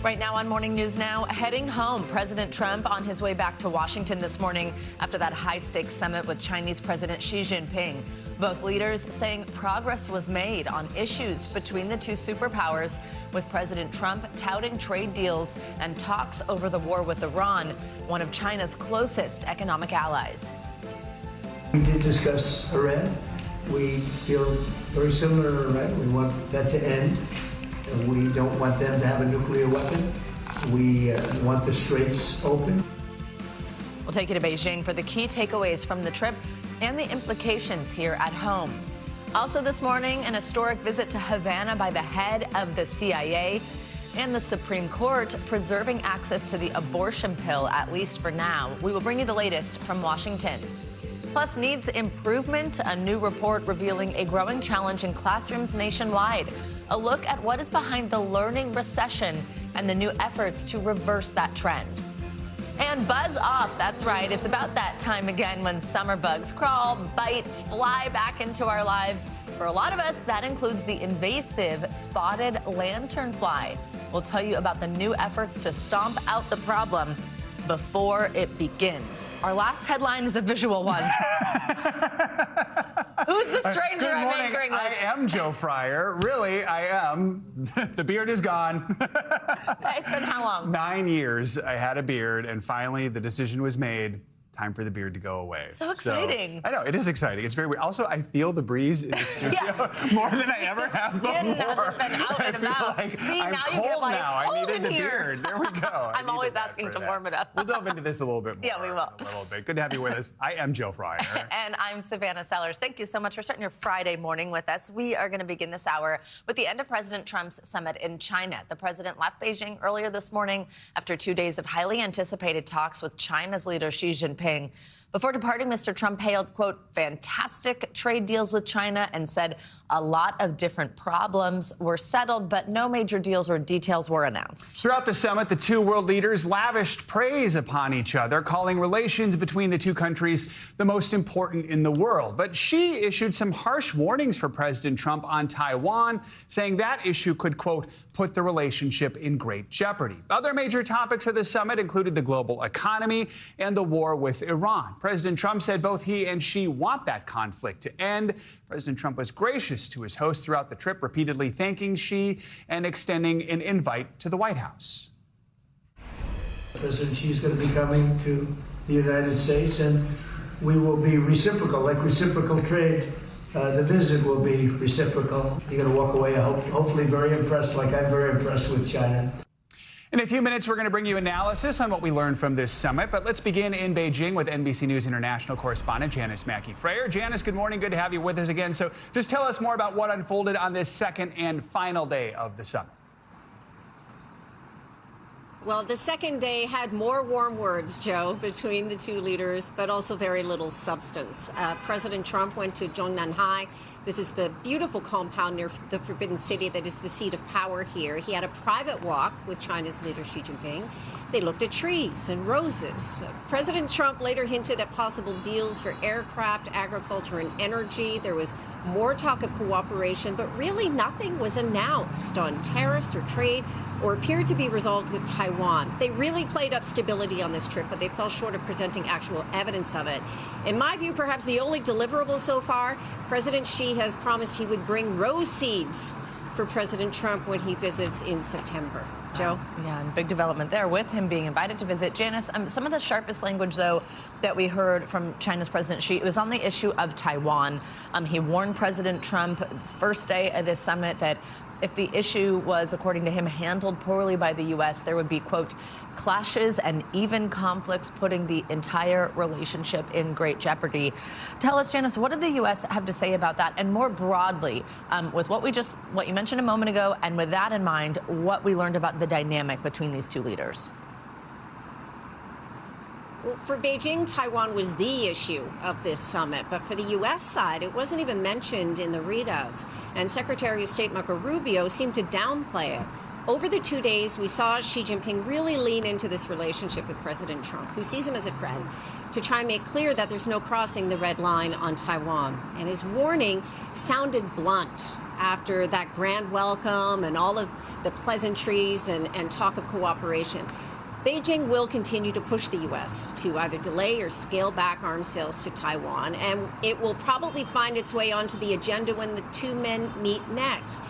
Right now on Morning News Now, heading home, President Trump on his way back to Washington this morning after that high-stakes summit with Chinese President Xi Jinping. Both leaders saying progress was made on issues between the two superpowers, with President Trump touting trade deals and talks over the war with Iran, one of China's closest economic allies. We did discuss Iran. We feel very similar to Iran. We want that to end. We don't want them to have a nuclear weapon. We want the straits open. We'll take you to Beijing for the key takeaways from the trip and the implications here at home. Also this morning, an historic visit to Havana by the head of the CIA, and the Supreme Court preserving access to the abortion pill, at least for now. We will bring you the latest from Washington. Plus, needs improvement, a new report revealing a growing challenge in classrooms nationwide. A look at what is behind the learning recession and the new efforts to reverse that trend. And buzz off, that's right. It's about that time again when summer bugs crawl, bite, fly back into our lives. For a lot of us, that includes the invasive spotted lanternfly. We'll tell you about the new efforts to stomp out the problem before it begins. Our last headline is a visual one. Who's the stranger I'm anchoring with? I am Joe Fryer. Really, I am. The beard is gone. It's been how long? 9 years I had a beard, and finally the decision was made. Time for the beard to go away. So exciting. I know, it is exciting. It's very weird. Also, I feel the breeze in the studio more than I ever have before. Skin hasn't been out and about. Like See, I'm now cold you get why now. it's cold I needed in the here. beard. There we go. I'm always asking to warm it up. We'll delve into this a little bit more. Yeah, we will. A little bit. Good to have you with us. I am Joe Fryer. And I'm Savannah Sellers. Thank you so much for starting your Friday morning with us. We are going to begin this hour with the end of President Trump's summit in China. The president left Beijing earlier this morning after 2 days of highly anticipated talks with China's leader Xi Jinping. Before departing, Mr. Trump hailed, quote, fantastic trade deals with China and said a lot of different problems were settled, but no major deals or details were announced. Throughout the summit, the two world leaders lavished praise upon each other, calling relations between the two countries the most important in the world. But Xi issued some harsh warnings for President Trump on Taiwan, saying that issue could, quote, put the relationship in great jeopardy. Other major topics of the summit included the global economy and the war with Iran. President Trump said both he and Xi want that conflict to end. President Trump was gracious to his host throughout the trip, repeatedly thanking Xi and extending an invite to the White House. President Xi is going to be coming to the United States, and we will be reciprocal, like reciprocal trade. The visit will be reciprocal. You're going to walk away, hopefully very impressed, like I'm very impressed with China. In a few minutes, we're going to bring you analysis on what we learned from this summit. But let's begin in Beijing with NBC News International correspondent Janice Mackey-Frayer. Janice, good morning. Good to have you with us again. So just tell us more about what unfolded on this second and final day of the summit. Well, the second day had more warm words, Joe, between the two leaders, but also very little substance. President Trump went to Zhongnanhai. This is the beautiful compound near the Forbidden City that is the seat of power here. He had a private walk with China's leader Xi Jinping. They looked at trees and roses. President Trump later hinted at possible deals for aircraft, agriculture, and energy. There was more talk of cooperation, but really nothing was announced on tariffs or trade or appeared to be resolved with Taiwan. They really played up stability on this trip, but they fell short of presenting actual evidence of it. In my view, perhaps the only deliverable so far, President Xi has promised he would bring rose seeds for President Trump when he visits in September. Joe? Yeah, and big development there with him being invited to visit. Janice, some of the sharpest language, though, that we heard from China's President Xi, it was on the issue of Taiwan. He warned President Trump first day of this summit that if the issue was, according to him, handled poorly by the U.S., there would be, quote, clashes and even conflicts, putting the entire relationship in great jeopardy. Tell us, Janice, what did the U.S. have to say about that? And more broadly, with what you mentioned a moment ago, and with that in mind, what we learned about the dynamic between these two leaders. Well, for Beijing, Taiwan was the issue of this summit. But for the U.S. side, it wasn't even mentioned in the readouts. And Secretary of State Marco Rubio seemed to downplay it. Over the 2 days, we saw Xi Jinping really lean into this relationship with President Trump, who sees him as a friend, to try and make clear that there's no crossing the red line on Taiwan. And his warning sounded blunt. after that grand welcome and all of the pleasantries and talk of cooperation, Beijing will continue to push the U.S. to either delay or scale back arms sales to Taiwan, and it will probably find its way onto the agenda when the two men meet next.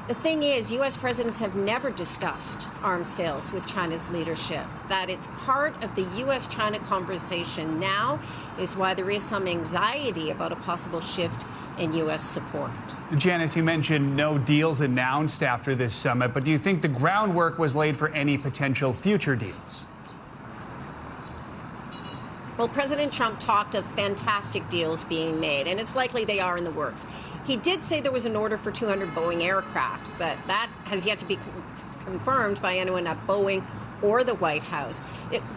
The thing is, U.S. presidents have never discussed arms sales with China's leadership. That it's part of the U.S.-China conversation now is why there is some anxiety about a possible shift in U.S. support. Janice, you mentioned no deals announced after this summit, but do you think the groundwork was laid for any potential future deals? Well, President Trump talked of fantastic deals being made, and it's likely they are in the works. He did say there was an order for 200 Boeing aircraft, but that has yet to be confirmed by anyone at Boeing or the White House.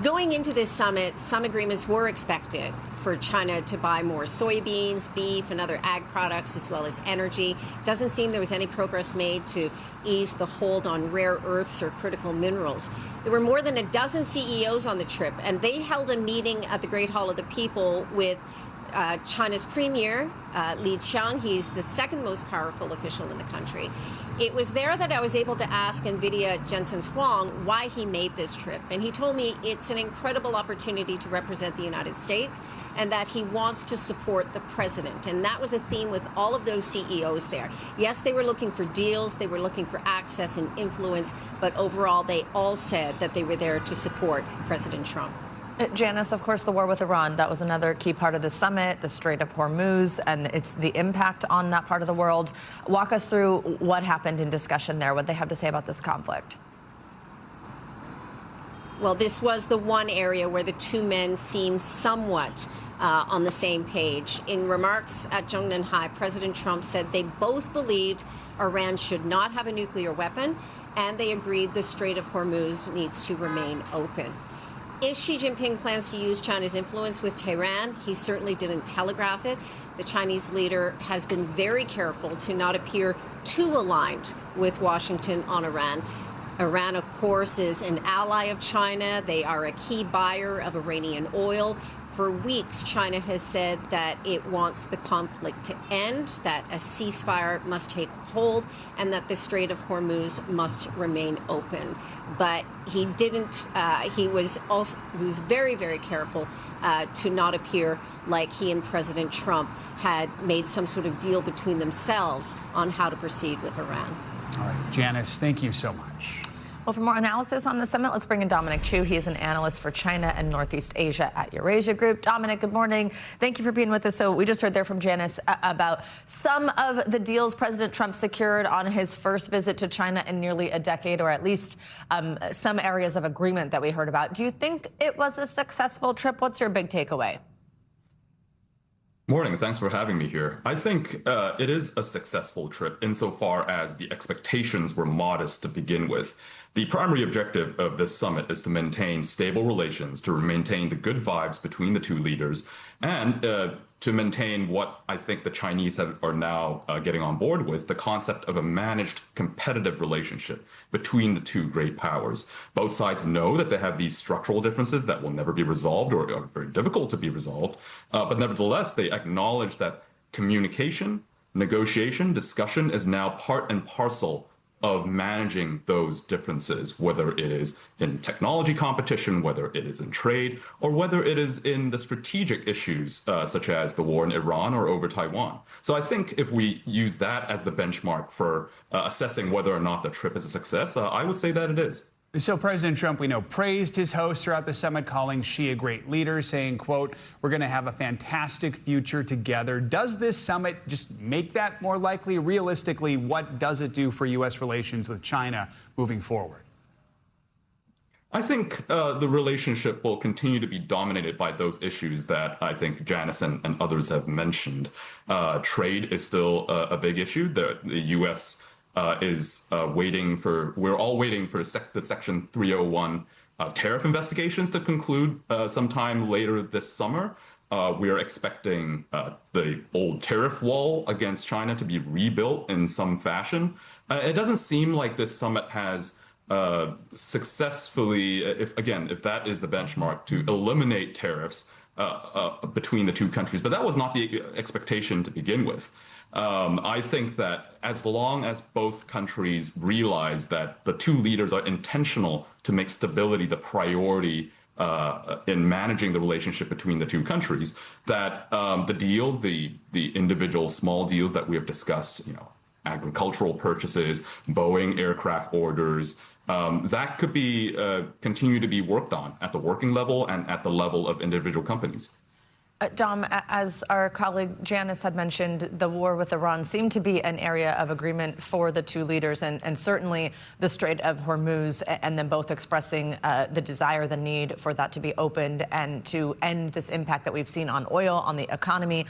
Going into this summit, some agreements were expected for China to buy more soybeans, beef, and other ag products, as well as energy. Doesn't seem there was any progress made to ease the hold on rare earths or critical minerals. There were more than a dozen CEOs on the trip, and they held a meeting at the Great Hall of the People with China's Premier, Li Qiang. He's the second most powerful official in the country. It was there that I was able to ask NVIDIA Jensen Huang why he made this trip. And he told me it's an incredible opportunity to represent the United States and that he wants to support the president. And that was a theme with all of those CEOs there. Yes, they were looking for deals, they were looking for access and influence, but overall they all said that they were there to support President Trump. Janice, of course, the war with Iran, that was another key part of the summit, the Strait of Hormuz, and it's the impact on that part of the world. Walk us through what happened in discussion there, what they have to say about this conflict. Well, this was the one area where the two men seemed somewhat on the same page. In remarks at Zhongnanhai, President Trump said they both believed Iran should not have a nuclear weapon, and they agreed the Strait of Hormuz needs to remain open. If Xi Jinping plans to use China's influence with Tehran, he certainly didn't telegraph it. The Chinese leader has been very careful to not appear too aligned with Washington on Iran. Iran, of course, is an ally of China. They are a key buyer of Iranian oil. For weeks, China has said that it wants the conflict to end, that a ceasefire must take hold, and that the Strait of Hormuz must remain open. But he didn't. He was very, very careful to not appear like he and President Trump had made some sort of deal between themselves on how to proceed with Iran. All right, Janice, thank you so much. Well, for more analysis on the summit, let's bring in Dominic Chu. He is an analyst for China and Northeast Asia at Eurasia Group. Dominic, good morning. Thank you for being with us. So we just heard there from Janice about some of the deals President Trump secured on his first visit to China in nearly a decade, or at least some areas of agreement that we heard about. Do you think it was a successful trip? What's your big takeaway? Morning. Thanks for having me here. I think it is a successful trip insofar as the expectations were modest to begin with. The primary objective of this summit is to maintain stable relations, to maintain the good vibes between the two leaders, and to maintain what I think the Chinese are now getting on board with, the concept of a managed competitive relationship between the two great powers. Both sides know that they have these structural differences that will never be resolved or are very difficult to be resolved, but nevertheless, they acknowledge that communication, negotiation, discussion is now part and parcel of managing those differences, whether it is in technology competition, whether it is in trade, or whether it is in the strategic issues such as the war in Iran or over Taiwan. So I think if we use that as the benchmark for assessing whether or not the trip is a success, I would say that it is. So President Trump, we know, praised his host throughout the summit, calling Xi a great leader, saying, quote, "We're going to have a fantastic future together." Does this summit just make that more likely? Realistically, what does it do for U.S. relations with China moving forward? I think the relationship will continue to be dominated by those issues that I think Janice and others have mentioned. Trade is still a big issue. The U.S. We're all waiting for the Section 301 tariff investigations to conclude sometime later this summer. We are expecting the old tariff wall against China to be rebuilt in some fashion. It doesn't seem like this summit has successfully, if that is the benchmark, to eliminate tariffs between the two countries. But that was not the expectation to begin with. I think that as long as both countries realize that the two leaders are intentional to make stability the priority in managing the relationship between the two countries, that the deals, the individual small deals that we have discussed, agricultural purchases, Boeing aircraft orders, that could be continue to be worked on at the working level and at the level of individual companies. Dom, as our colleague Janice had mentioned, the war with Iran seemed to be an area of agreement for the two leaders, and certainly the Strait of Hormuz, and them both expressing the desire, the need for that to be opened and to end this impact that we've seen on oil, on the economy.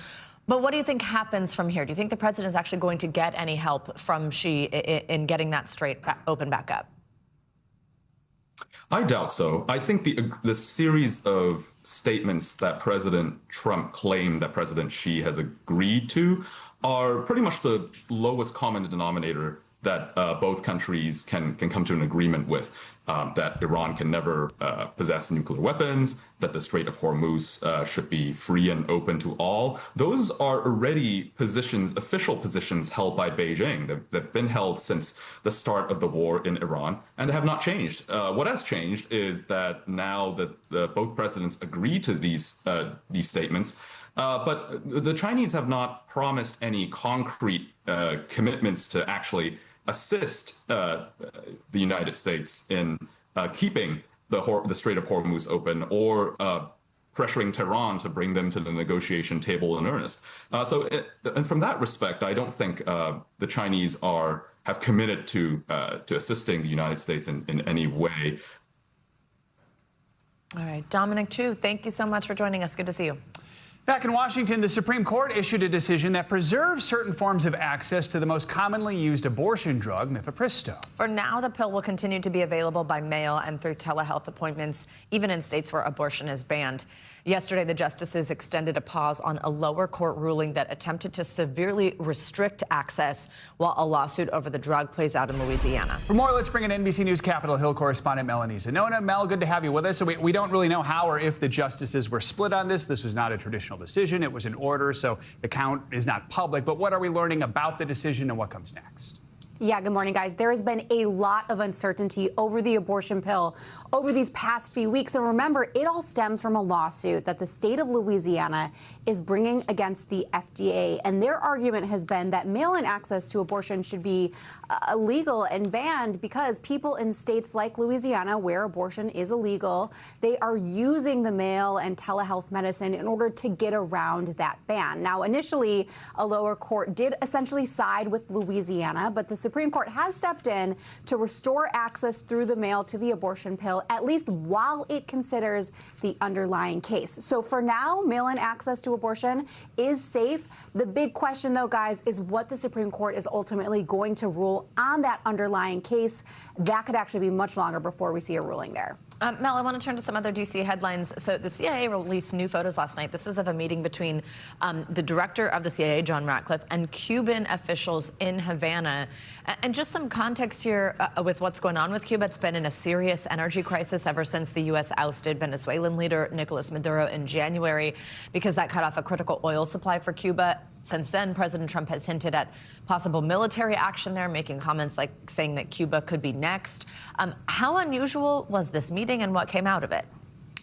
But what do you think happens from here? Do you think the president is actually going to get any help from Xi in getting that strait open back up? I doubt so. I think the series of statements that President Trump claimed that President Xi has agreed to are pretty much the lowest common denominator that both countries can come to an agreement with, that Iran can never possess nuclear weapons, that the Strait of Hormuz should be free and open to all. Those are already positions, official positions held by Beijing. They've been held since the start of the war in Iran, and they have not changed. What has changed is that now that both presidents agree to these statements, but the Chinese have not promised any concrete commitments to actually assist the United States in keeping the Strait of Hormuz open or pressuring Tehran to bring them to the negotiation table in earnest. And from that respect, I don't think the Chinese have committed to assisting the United States in any way. All right, Dominic Chu, thank you so much for joining us. Good to see you. Back in Washington, the Supreme Court issued a decision that preserves certain forms of access to the most commonly used abortion drug, mifepristone. For now, the pill will continue to be available by mail and through telehealth appointments, even in states where abortion is banned. Yesterday, the justices extended a pause on a lower court ruling that attempted to severely restrict access while a lawsuit over the drug plays out in Louisiana. For more, let's bring in NBC News Capitol Hill correspondent Melanie Zanona. Mel, good to have you with us. So we don't really know how or if the justices were split on this. This was not a traditional decision. It was an order, so the count is not public. But what are we learning about the decision and what comes next? Yeah, good morning, guys. There has been a lot of uncertainty over the abortion pill over these past few weeks. And remember, it all stems from a lawsuit that the state of Louisiana is bringing against the FDA. And their argument has been that mail-in access to abortion should be illegal and banned because people in states like Louisiana, where abortion is illegal, they are using the mail and telehealth medicine in order to get around that ban. Now, initially, a lower court did essentially side with Louisiana, but the Supreme Court has stepped in to restore access through the mail to the abortion pill, at least while it considers the underlying case. So for now, mail-in access to abortion is safe. The big question, though, guys, is what the Supreme Court is ultimately going to rule on that underlying case. That could actually be much longer before we see a ruling there. Mel, I want to turn to some other D.C. headlines. So the CIA released new photos last night. This is of a meeting between the director of the CIA, John Ratcliffe, and Cuban officials in Havana. And just some context here with what's going on with Cuba. It's been in a serious energy crisis ever since the U.S. ousted Venezuelan leader Nicolas Maduro in January because that cut off a critical oil supply for Cuba. Since then, President Trump has hinted at possible military action there, making comments like saying that Cuba could be next. How unusual was this meeting and what came out of it?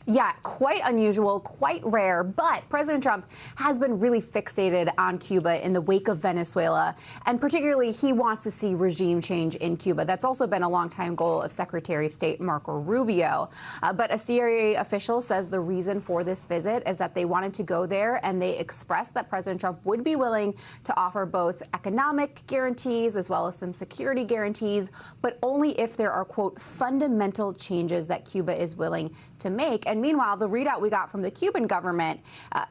Yeah, quite unusual, quite rare, but President Trump has been really fixated on Cuba in the wake of Venezuela, and particularly he wants to see regime change in Cuba. That's also been a longtime goal of Secretary of State Marco Rubio. But a CIA official says the reason for this visit is that they wanted to go there, and they expressed that President Trump would be willing to offer both economic guarantees as well as some security guarantees, but only if there are, quote, fundamental changes that Cuba is willing to make. And meanwhile, the readout we got from the Cuban government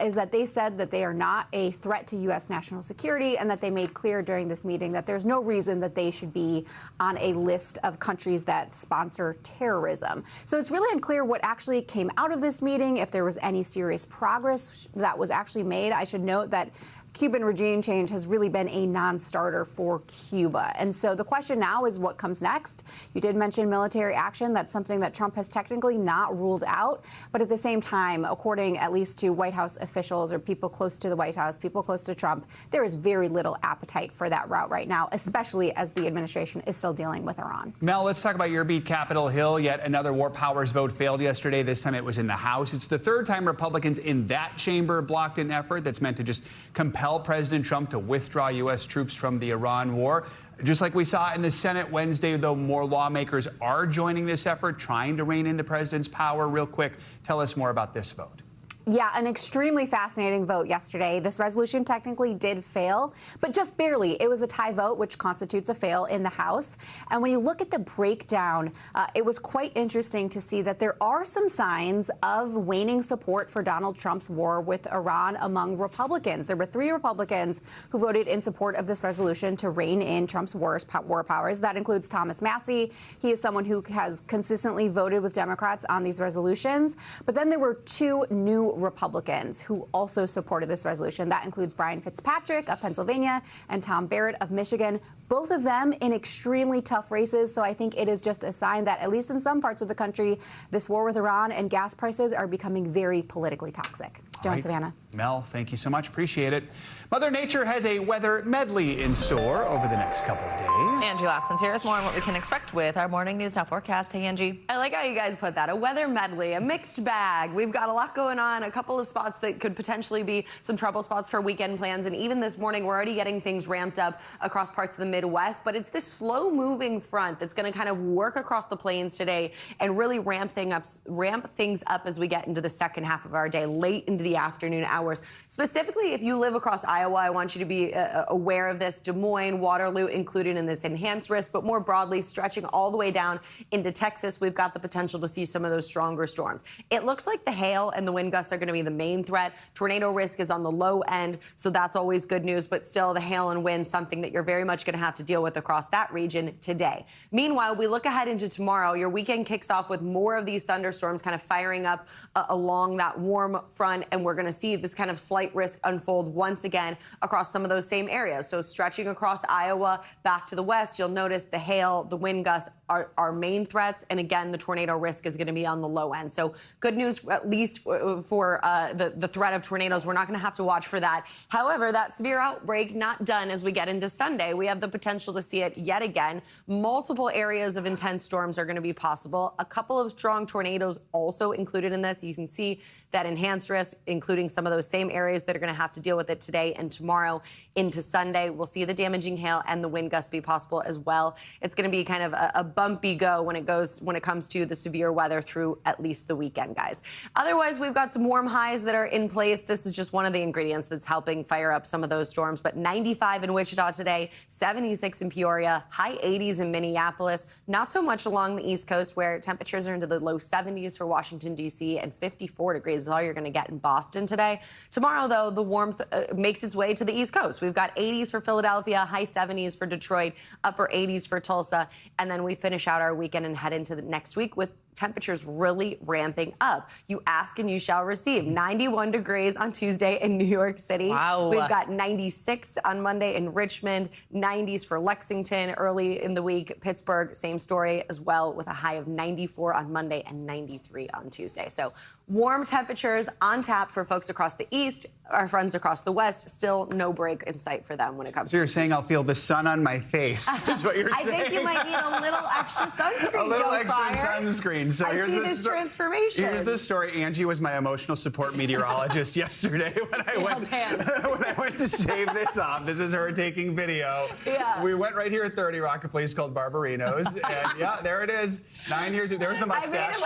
is that they said that they are not a threat to U.S. national security and that they made clear during this meeting that there's no reason that they should be on a list of countries that sponsor terrorism. So it's really unclear what actually came out of this meeting, if there was any serious progress that was actually made. I should note that Cuban regime change has really been a non-starter for Cuba. And so the question now is what comes next. You did mention military action. That's something that Trump has technically not ruled out. But at the same time, according at least to White House officials or people close to the White House, people close to Trump, there is very little appetite for that route right now, especially as the administration is still dealing with Iran. Mel, let's talk about your beat, Capitol Hill. Yet another war powers vote failed yesterday. This time it was in the House. It's the third time Republicans in that chamber blocked an effort that's meant to just compel President Trump to withdraw U.S. troops from the Iran war. Just like we saw in the Senate Wednesday, though, more lawmakers are joining this effort, trying to rein in the president's power. Real quick, tell us more about this vote. Yeah, an extremely fascinating vote yesterday. This resolution technically did fail, but just barely. It was a tie vote, which constitutes a fail in the House. And when you look at the breakdown, it was quite interesting to see that there are some signs of waning support for Donald Trump's war with Iran among Republicans. There were 3 Republicans who voted in support of this resolution to rein in Trump's war powers. That includes Thomas Massie. He is someone who has consistently voted with Democrats on these resolutions. But then there were 2 new Republicans who also supported this resolution. That includes Brian Fitzpatrick of Pennsylvania and Tom Barrett of Michigan, both of them in extremely tough races. So I think it is just a sign that, at least in some parts of the country, this war with Iran and gas prices are becoming very politically toxic. Joan, right. Savannah. Mel, thank you so much. Appreciate it. Mother Nature has a weather medley in store over the next couple of days. Angie Lassman's here with more on what we can expect with our morning news now forecast. Hey, Angie. I like how you guys put that. A weather medley, a mixed bag. We've got a lot going on, a couple of spots that could potentially be some trouble spots for weekend plans. And even this morning, we're already getting things ramped up across parts of the Midwest. But it's this slow-moving front that's going to kind of work across the plains today and really ramp things up as we get into the second half of our day, late into the afternoon hours. Specifically, if you live across Iowa, I want you to be aware of this. Des Moines, Waterloo included in this enhanced risk, but more broadly, stretching all the way down into Texas, we've got the potential to see some of those stronger storms. It looks like the hail and the wind gusts are going to be the main threat. Tornado risk is on the low end, so that's always good news, but still the hail and wind, something that you're very much going to have to deal with across that region today. Meanwhile, we look ahead into tomorrow. Your weekend kicks off with more of these thunderstorms kind of firing up along that warm front, and we're going to see this kind of slight risk unfold once again across some of those same areas. So stretching across Iowa back to the west, you'll notice the hail, the wind gusts are main threats. And again, the tornado risk is going to be on the low end. So good news, at least for the threat of tornadoes. We're not going to have to watch for that. However, that severe outbreak not done as we get into Sunday. We have the potential to see it yet again. Multiple areas of intense storms are going to be possible. A couple of strong tornadoes also included in this. You can see that enhanced risk, including some of those same areas that are going to have to deal with it today and tomorrow into Sunday. We'll see the damaging hail and the wind gusts be possible as well. It's going to be kind of a bumpy go when it comes to the severe weather through at least the weekend, guys. Otherwise, we've got some warm highs that are in place. This is just one of the ingredients that's helping fire up some of those storms. But 95 in Wichita today, 76 in Peoria, high 80s in Minneapolis. Not so much along the East Coast, where temperatures are into the low 70s for Washington, D.C., and 54 degrees is all you're going to get in Boston today. Tomorrow, though, the warmth makes its way to the East Coast. We've got 80s for Philadelphia, high 70s for Detroit, upper 80s for Tulsa, and then we finish out our weekend and head into the next week with temperatures really ramping up. You ask and you shall receive. 91 degrees on Tuesday in New York City. Wow. We've got 96 on Monday in Richmond, 90s for Lexington early in the week. Pittsburgh, same story as well, with a high of 94 on Monday and 93 on Tuesday. So warm temperatures on tap for folks across the east. Our friends across the west, still no break in sight for them when it comes So you're saying I'll feel the sun on my face, is what you're saying? I think you might need a little extra sunscreen, A little Joe extra Fryer. sunscreen. So here's this transformation. Here's the story. Angie was my emotional support meteorologist yesterday when I went to shave this off. This is her taking video. Yeah. We went right here at 30 Rock, a place called Barbarino's, and yeah, there it is. 9 years. There's the mustache.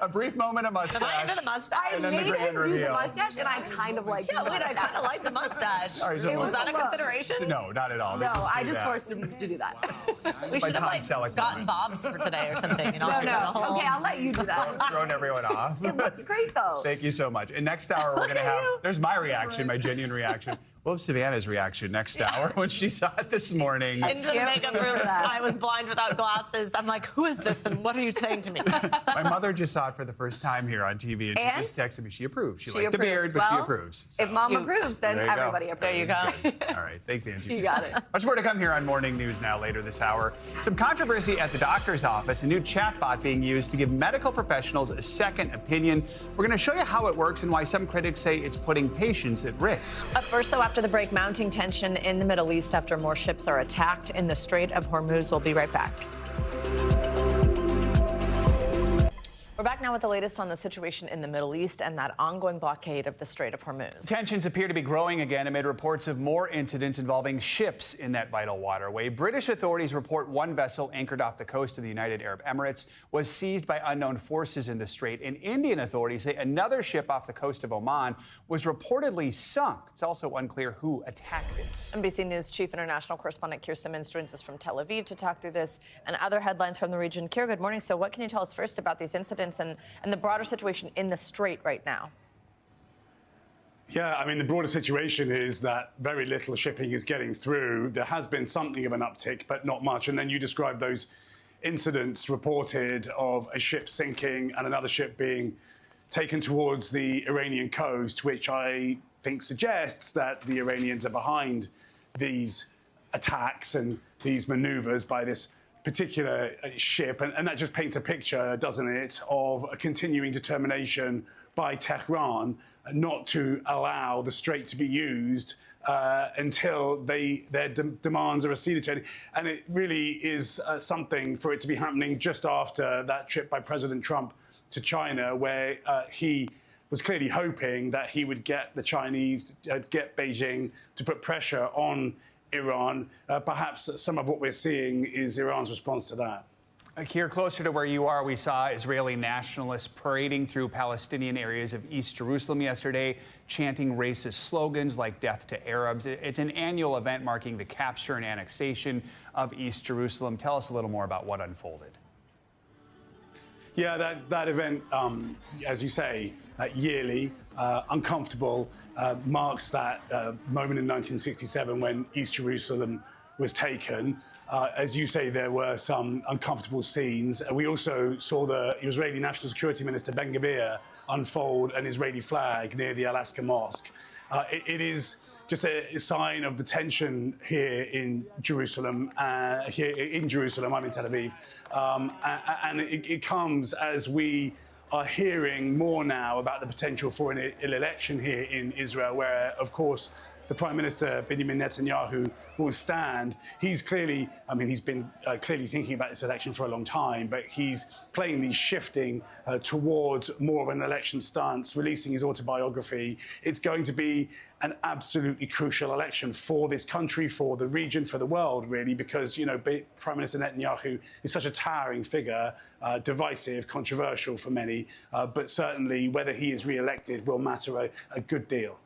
A brief moment of mustache. Am I into the mustache? And then the grand do the reveal. mustache, and I kind of like Yeah, wait, I kind of like the mustache. All right, so Was that a consideration? No, not at all. No, I just forced him to do that. We should Tom have Selleck gotten moment. Bob's for today or something. You know? No. Okay, I'll let you do that. Throwing everyone off. It looks great, though. Thank you so much. And next hour, we're going to have, there's my reaction, my genuine reaction. We'll have Savannah's reaction next hour when she saw it this morning. Into the makeup room. I was blind without glasses. I'm like, who is this and what are you saying to me? My mother just saw it for the first time here on TV, and she just texted me. She approves. She liked approves. the beard, but she approves. So. If Mom approves, then everybody approves. There you go. All right. Thanks, Angie. You got it. Much more to come here on Morning News Now later this hour. Some controversy at the doctor's office. A new chatbot being used to give medical professionals a second opinion. We're going to show you how it works and why some critics say it's putting patients at risk. Up first, though, after the break, mounting tension in the Middle East after more ships are attacked in the Strait of Hormuz. We'll be right back. We're back now with the latest on the situation in the Middle East and that ongoing blockade of the Strait of Hormuz. Tensions appear to be growing again amid reports of more incidents involving ships in that vital waterway. British authorities report one vessel anchored off the coast of the United Arab Emirates was seized by unknown forces in the strait, and Indian authorities say another ship off the coast of Oman was reportedly sunk. It's also unclear who attacked it. NBC News Chief International Correspondent Keir Simmons joins us from Tel Aviv to talk through this and other headlines from the region. Keir, good morning. So what can you tell us first about these incidents and the broader situation in the strait right now? Yeah, I mean, the broader situation is that very little shipping is getting through. There has been something of an uptick, but not much. And then you describe those incidents reported of a ship sinking and another ship being taken towards the Iranian coast, which I think suggests that the Iranians are behind these attacks and these maneuvers by this particular ship, and that just paints a picture, doesn't it, of a continuing determination by Tehran not to allow the strait to be used until their demands are acceded to. And it really is something for it to be happening just after that trip by President Trump to China, where he was clearly hoping that he would get the Chinese, get Beijing to put pressure on Iran. Perhaps some of what we're seeing is Iran's response to that. Here, closer to where you are, we saw Israeli nationalists parading through Palestinian areas of East Jerusalem yesterday, chanting racist slogans like "Death to Arabs." It's an annual event marking the capture and annexation of East Jerusalem. Tell us a little more about what unfolded. Yeah, that event, as you say, yearly, uncomfortable, marks that moment in 1967 when East Jerusalem was taken. As you say, there were some uncomfortable scenes. We also saw the Israeli National Security Minister Ben-Gvir unfold an Israeli flag near the Al-Aqsa Mosque. It is just a sign of the tension here in Jerusalem. I'm in Tel Aviv. And it comes as we are hearing more now about the potential for an election here in Israel, where, of course, the Prime Minister, Benjamin Netanyahu, will stand. He's clearly, he's been clearly thinking about this election for a long time, but he's plainly shifting towards more of an election stance, releasing his autobiography. It's going to be an absolutely crucial election for this country, for the region, for the world, really, because, Prime Minister Netanyahu is such a towering figure, divisive, controversial for many, but certainly whether he is re-elected will matter a good deal.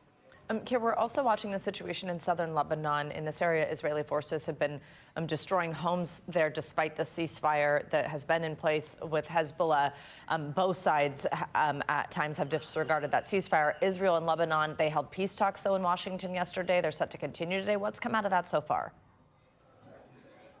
Keir, we're also watching the situation in southern Lebanon. In this area, Israeli forces have been destroying homes there despite the ceasefire that has been in place with Hezbollah. Both sides at times have disregarded that ceasefire. Israel and Lebanon, they held peace talks, though, in Washington yesterday. They're set to continue today. What's come out of that so far?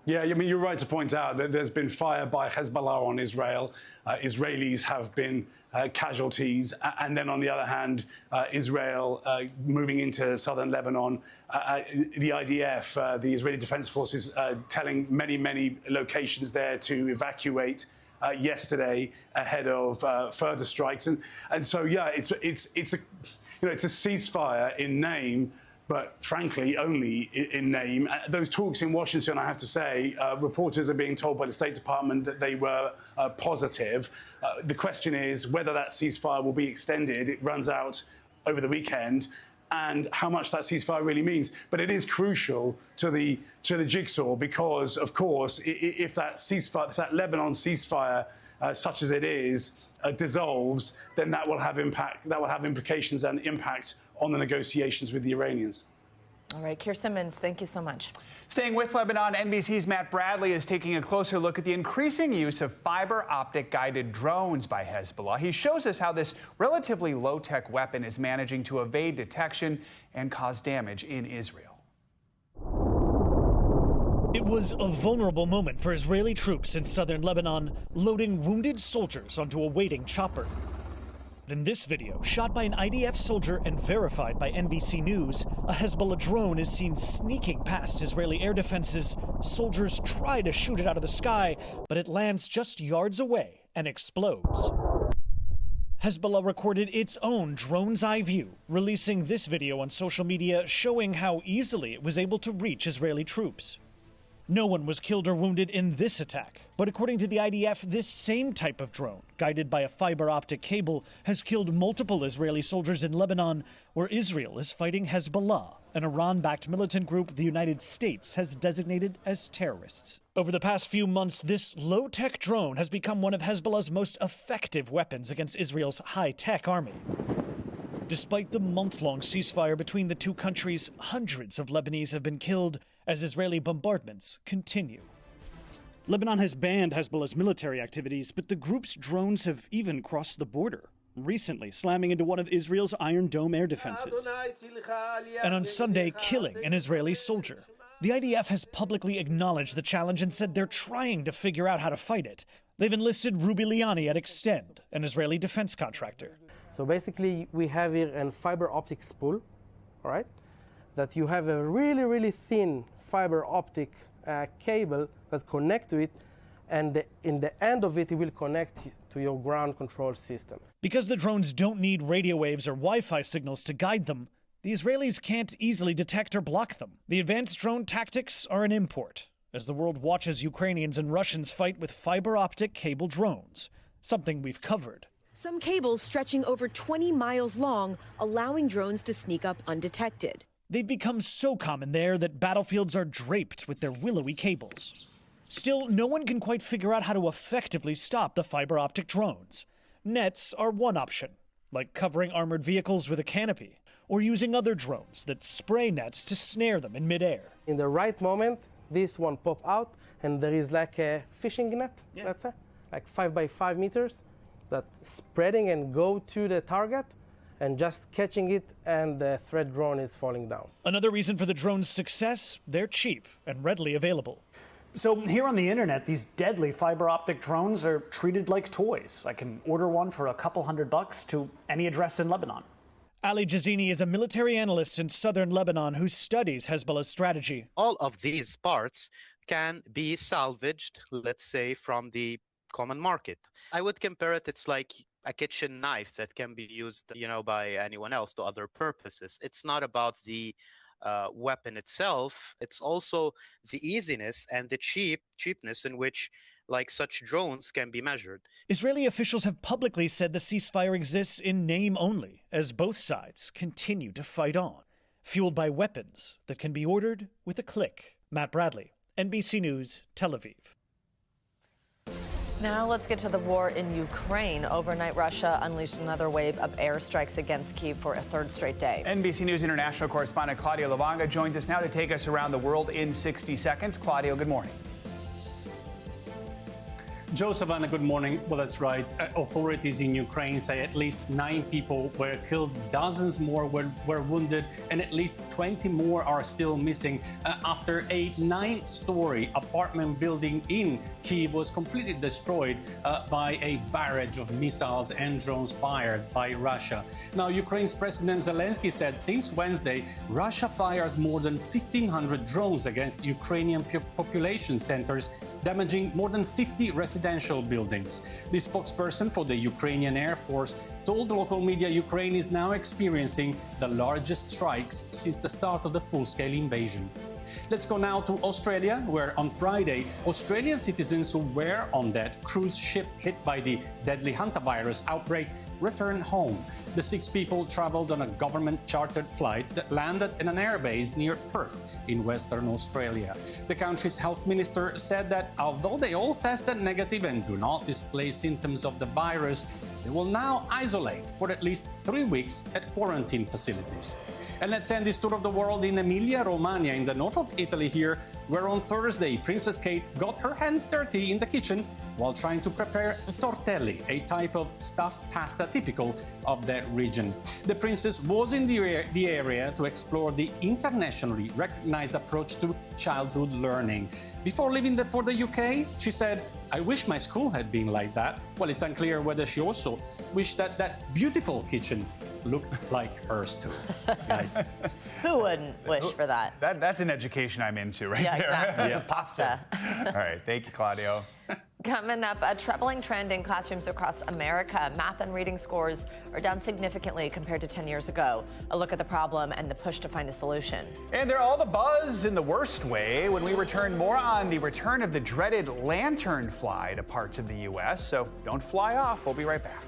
Yeah, you're right to point out that there's been fire by Hezbollah on Israel. Israelis have been casualties. And then on the other hand, Israel moving into southern Lebanon, the IDF, the Israeli Defense Forces, telling many locations there to evacuate yesterday ahead of further strikes. And so, yeah, it's a ceasefire in name, but frankly, only in name. Those talks in Washington, I have to say, reporters are being told by the State Department that they were positive. The question is whether that ceasefire will be extended. It runs out over the weekend, and how much that ceasefire really means. But it is crucial to the jigsaw because, of course, if that ceasefire, if that Lebanon ceasefire, such as it is, dissolves, then that will have impact. That will have implications and impact on the negotiations with the Iranians. All right, Keir Simmons, thank you so much. Staying with Lebanon, NBC's Matt Bradley is taking a closer look at the increasing use of fiber optic guided drones by Hezbollah. He shows us how this relatively low-tech weapon is managing to evade detection and cause damage in Israel. It was a vulnerable moment for Israeli troops in southern Lebanon, loading wounded soldiers onto a waiting chopper. In this video, shot by an IDF soldier and verified by NBC News, a Hezbollah drone is seen sneaking past Israeli air defenses. Soldiers try to shoot it out of the sky, but it lands just yards away and explodes. Hezbollah recorded its own drone's eye view, releasing this video on social media showing how easily it was able to reach Israeli troops. No one was killed or wounded in this attack, but according to the IDF, this same type of drone, guided by a fiber optic cable, has killed multiple Israeli soldiers in Lebanon, where Israel is fighting Hezbollah, an Iran-backed militant group the United States has designated as terrorists. Over the past few months, this low-tech drone has become one of Hezbollah's most effective weapons against Israel's high-tech army. Despite the month-long ceasefire between the two countries, hundreds of Lebanese have been killed as Israeli bombardments continue. Lebanon has banned Hezbollah's military activities, but the group's drones have even crossed the border, recently slamming into one of Israel's Iron Dome air defenses, and on Sunday killing an Israeli soldier. The IDF has publicly acknowledged the challenge and said they're trying to figure out how to fight it. They've enlisted Ruby Liani at Extend, an Israeli defense contractor. So basically, we have here a fiber optic spool, all right, that you have a really, really thin fiber optic cable that connect to it, and in the end of it, it will connect to your ground control system. Because the drones don't need radio waves or Wi-Fi signals to guide them, the Israelis can't easily detect or block them. The advanced drone tactics are an import, as the world watches Ukrainians and Russians fight with fiber optic cable drones, something we've covered. Some cables stretching over 20 miles long, allowing drones to sneak up undetected. They've become so common there that battlefields are draped with their willowy cables. Still, no one can quite figure out how to effectively stop the fiber optic drones. Nets are one option, like covering armored vehicles with a canopy, or using other drones that spray nets to snare them in midair. In the right moment, this one pop out, and there is like a fishing net, let's say, like 5 by 5 meters, that spreading and go to the target, and just catching it, and the threat drone is falling down. Another reason for the drone's success, they're cheap and readily available. So here on the internet, these deadly fiber optic drones are treated like toys. I can order one for a couple $100 to any address in Lebanon. Ali Jazini is a military analyst in southern Lebanon who studies Hezbollah's strategy. All of these parts can be salvaged, let's say, from the common market. I would compare it, it's like a kitchen knife that can be used, by anyone else to other purposes. It's not about the weapon itself. It's also the easiness and the cheapness in which such drones can be measured. Israeli officials have publicly said the ceasefire exists in name only, as both sides continue to fight on, fueled by weapons that can be ordered with a click. Matt Bradley, NBC News, Tel Aviv. Now let's get to the war in Ukraine. Overnight, Russia unleashed another wave of airstrikes against Kyiv for a third straight day. NBC News international correspondent Claudio Lavanga joins us now to take us around the world in 60 seconds. Claudio, good morning. Joe, Savannah, good morning. Well, that's right. Authorities in Ukraine say at least 9 people were killed, dozens more were wounded, and at least 20 more are still missing after a 9-story apartment building in Kyiv was completely destroyed by a barrage of missiles and drones fired by Russia. Now, Ukraine's President Zelensky said since Wednesday, Russia fired more than 1,500 drones against Ukrainian population centers, damaging more than 50 residential buildings. The spokesperson for the Ukrainian Air Force told local media Ukraine is now experiencing the largest strikes since the start of the full-scale invasion. Let's go now to Australia, where on Friday, Australian citizens who were on that cruise ship hit by the deadly hantavirus outbreak returned home. The 6 people traveled on a government-chartered flight that landed in an airbase near Perth in Western Australia. The country's health minister said that although they all tested negative and do not display symptoms of the virus, they will now isolate for at least 3 weeks at quarantine facilities. And let's end this tour of the world in Emilia-Romagna in the north of Italy here, where on Thursday, Princess Kate got her hands dirty in the kitchen while trying to prepare tortelli, a type of stuffed pasta typical of that region. The princess was in the area to explore the internationally recognized approach to childhood learning. Before leaving for the UK, she said, "I wish my school had been like that." Well, it's unclear whether she also wished that that beautiful kitchen looked like hers too. Nice. Who wouldn't wish for that? That's an education I'm into right there. Exactly. Yeah. Pasta. All right, thank you, Claudio. Coming up, a troubling trend in classrooms across America. Math and reading scores are down significantly compared to 10 years ago. A look at the problem and the push to find a solution. And they're all the buzz in the worst way when we return more on the return of the dreaded lantern fly to parts of the U.S. So don't fly off. We'll be right back.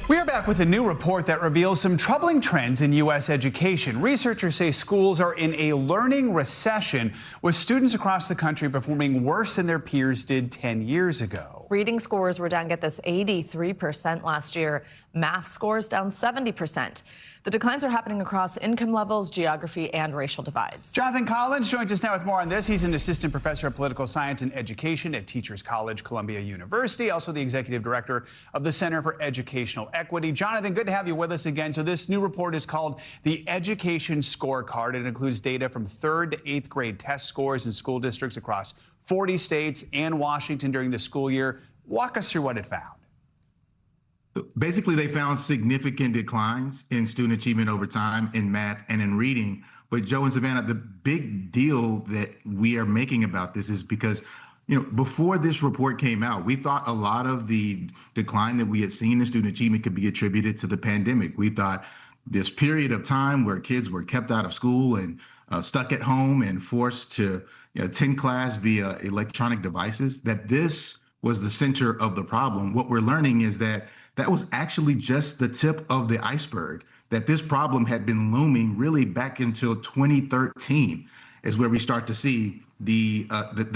We are back with a new report that reveals some troubling trends in U.S. education. Researchers say schools are in a learning recession, with students across the country performing worse than their peers did 10 years ago. Reading scores were down, get this, 83% last year. Math scores down 70%. The declines are happening across income levels, geography, and racial divides. Jonathan Collins joins us now with more on this. He's an assistant professor of political science and education at Teachers College, Columbia University, also the executive director of the Center for Educational Equity. Jonathan, good to have you with us again. So this new report is called the Education Scorecard. It includes data from 3rd to 8th grade test scores in school districts across 40 states and Washington during the school year. Walk us through what it found. Basically, they found significant declines in student achievement over time in math and in reading. But Joe and Savannah, the big deal that we are making about this is because, before this report came out, we thought a lot of the decline that we had seen in student achievement could be attributed to the pandemic. We thought this period of time where kids were kept out of school and stuck at home and forced to attend class via electronic devices, that this was the center of the problem. What we're learning is that was actually just the tip of the iceberg, that this problem had been looming really back until 2013 is where we start to see the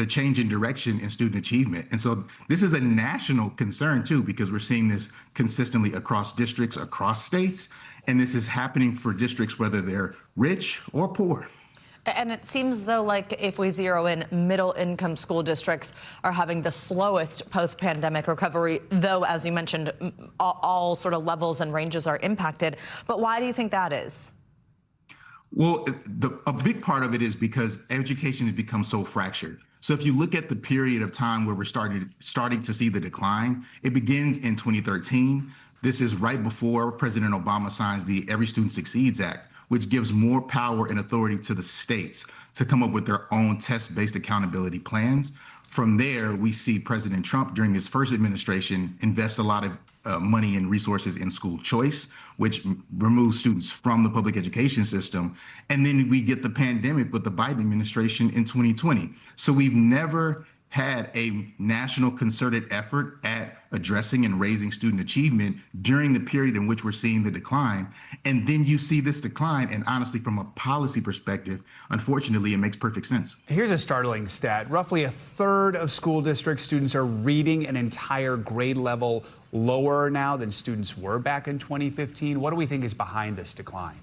change in direction in student achievement. And so this is a national concern too, because we're seeing this consistently across districts, across states, and this is happening for districts whether they're rich or poor. And it seems, though, like if we zero in, middle-income school districts are having the slowest post-pandemic recovery, though, as you mentioned, all sort of levels and ranges are impacted. But why do you think that is? Well, a big part of it is because education has become so fractured. So if you look at the period of time where we're starting to see the decline, it begins in 2013. This is right before President Obama signs the Every Student Succeeds Act, which gives more power and authority to the states to come up with their own test-based accountability plans. From there, we see President Trump during his first administration invest a lot of money and resources in school choice, which removes students from the public education system. And then we get the pandemic with the Biden administration in 2020. So we've never had a national concerted effort at addressing and raising student achievement during the period in which we're seeing the decline. And then you see this decline, and honestly, from a policy perspective, unfortunately, it makes perfect sense. Here's a startling stat. Roughly a third of school district students are reading an entire grade level lower now than students were back in 2015. What do we think is behind this decline?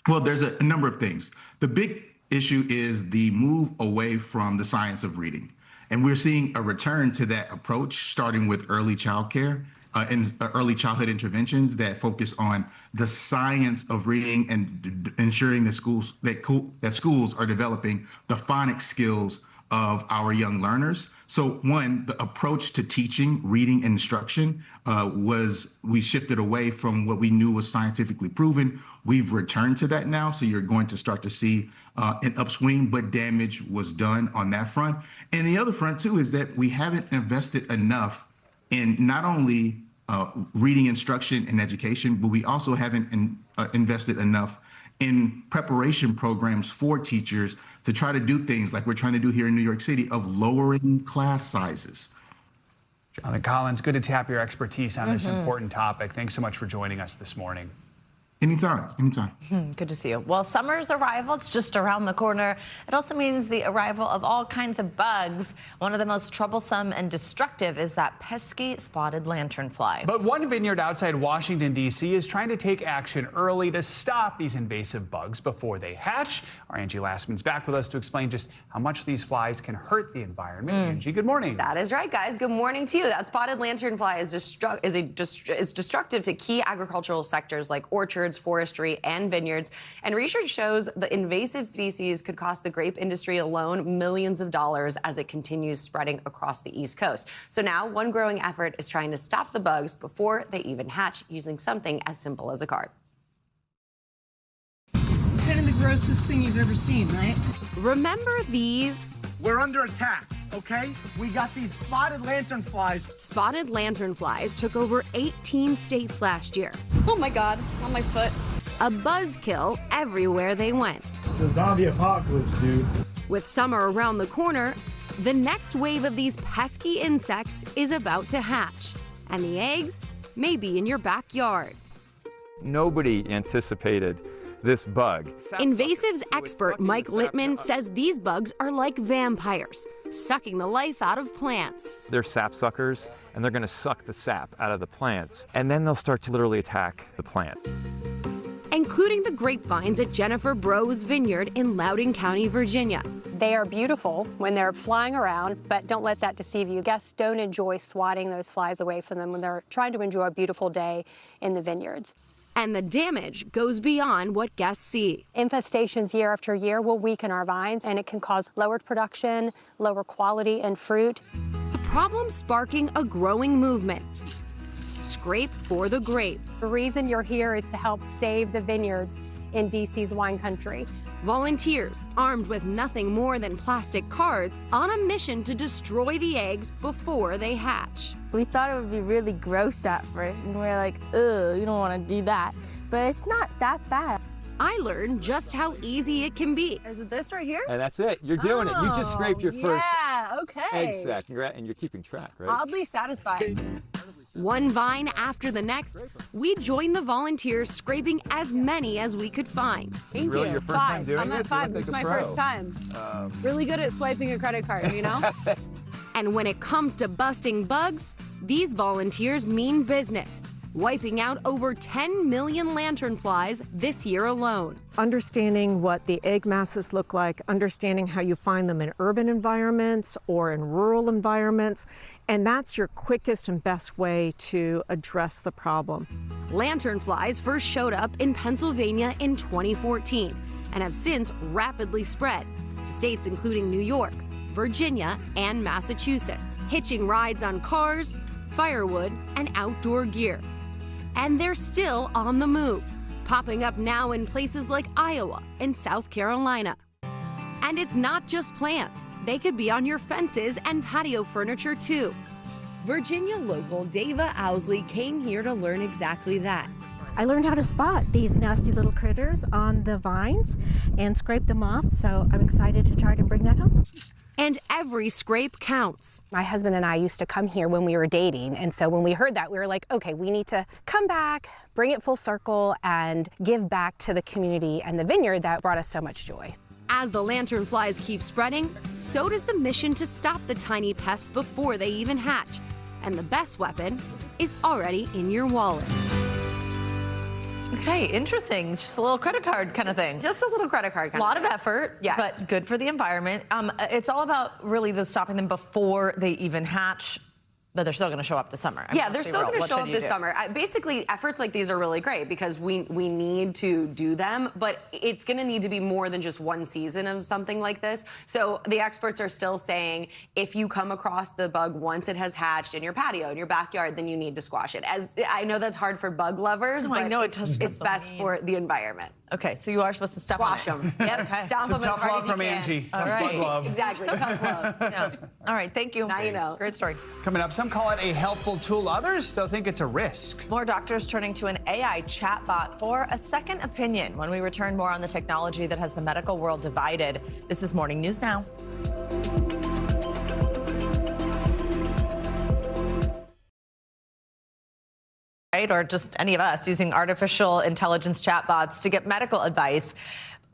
Well, there's a number of things. The big issue is the move away from the science of reading. And we're seeing a return to that approach, starting with early childcare and early childhood interventions that focus on the science of reading and ensuring that schools are developing the phonics skills of our young learners. So one, the approach to teaching, reading, and instruction we shifted away from what we knew was scientifically proven. We've returned to that now. So you're going to start to see an upswing, but damage was done on that front. And the other front too is that we haven't invested enough in not only reading instruction and education, but we also haven't invested enough in preparation programs for teachers to try to do things like we're trying to do here in New York City of lowering class sizes. Jonathan Collins, good to tap your expertise on this important topic. Thanks so much for joining us this morning. Anytime. Good to see you. Well, summer's arrival, it's just around the corner. It also means the arrival of all kinds of bugs. One of the most troublesome and destructive is that pesky spotted lanternfly. But one vineyard outside Washington, D.C. is trying to take action early to stop these invasive bugs before they hatch. Our Angie Lastman's back with us to explain just how much these flies can hurt the environment. Angie, good morning. That is right, guys. Good morning to you. That spotted lanternfly is destructive to key agricultural sectors like orchards, forestry, and vineyards. And research shows the invasive species could cost the grape industry alone millions of dollars as it continues spreading across the East Coast. So now one growing effort is trying to stop the bugs before they even hatch using something as simple as a card. It's kind of the grossest thing you've ever seen, right? Remember these? We're under attack, okay? We got these spotted lanternflies. Spotted lanternflies took over 18 states last year. Oh my God, on my foot. A buzzkill everywhere they went. It's a zombie apocalypse, dude. With summer around the corner, the next wave of these pesky insects is about to hatch. And the eggs may be in your backyard. Nobody anticipated this bug. Invasives expert Mike Littman says these bugs are like vampires, sucking the life out of plants. They're sap suckers, and they're going to suck the sap out of the plants, and then they'll start to literally attack the plant. Including the grapevines at Jennifer Bro's vineyard in Loudoun County, Virginia. They are beautiful when they're flying around, but don't let that deceive you. Guests don't enjoy swatting those flies away from them when they're trying to enjoy a beautiful day in the vineyards. And the damage goes beyond what guests see. Infestations year after year will weaken our vines, and it can cause lowered production, lower quality in fruit. The problem sparking a growing movement. Scrape for the grape. The reason you're here is to help save the vineyards in DC's wine country. Volunteers, armed with nothing more than plastic cards, on a mission to destroy the eggs before they hatch. We thought it would be really gross at first, and we're like, ugh, you don't want to do that. But it's not that bad. I learned just how easy it can be. Is it this right here? And that's it. You're doing it. You just scraped your first egg okay. sac, and you're keeping track, right? Oddly satisfying. One vine after the next, we joined the volunteers scraping as many as we could find. Thank Really? you. Your first time doing I'm at this? You 5. look This is like my a pro. first time. Really good at swiping a credit card, you know? And when it comes to busting bugs, these volunteers mean business, wiping out over 10 million lanternflies this year alone. Understanding what the egg masses look like, understanding how you find them in urban environments or in rural environments, and that's your quickest and best way to address the problem. Lanternflies first showed up in Pennsylvania in 2014 and have since rapidly spread to states including New York, Virginia, and Massachusetts, hitching rides on cars, firewood, and outdoor gear. And they're still on the move, popping up now in places like Iowa and South Carolina. And it's not just plants. They could be on your fences and patio furniture too. Virginia local Dava Owsley came here to learn exactly that. I learned how to spot these nasty little critters on the vines and scrape them off, so I'm excited to try to bring that home. And every scrape counts. My husband and I used to come here when we were dating, and so when we heard that, we were like, okay, we need to come back, bring it full circle, and give back to the community and the vineyard that brought us so much joy. As the lanternflies keep spreading, so does the mission to stop the tiny pests before they even hatch. And the best weapon is already in your wallet. Okay, interesting. Just a little credit card kind of thing. Just a little credit card kind of thing. A lot of of effort, Yes. but good for the environment. It's all about really stopping them before they even hatch. But they're still going to show up this summer. Yeah, they're still going to show up this summer. Basically, efforts like these are really great because we need to do them, but it's going to need to be more than just one season of something like this. So the experts are still saying if you come across the bug once it has hatched in your patio, in your backyard, then you need to squash it. As I know that's hard for bug lovers, but I know it's best for the environment. Okay, so you are supposed to squash them. Yep, Okay. stomp them as tough hard love as you from can. Angie. All Tough right. bug love. Exactly, tough love. Yeah. All right, thank you. Now you know. Great story. Coming up, some call it a helpful tool. Others, they'll think it's a risk. More doctors turning to an AI chatbot for a second opinion. When we return, more on the technology that has the medical world divided. This is Morning News Now. right? Or just any of us using artificial intelligence chatbots to get medical advice.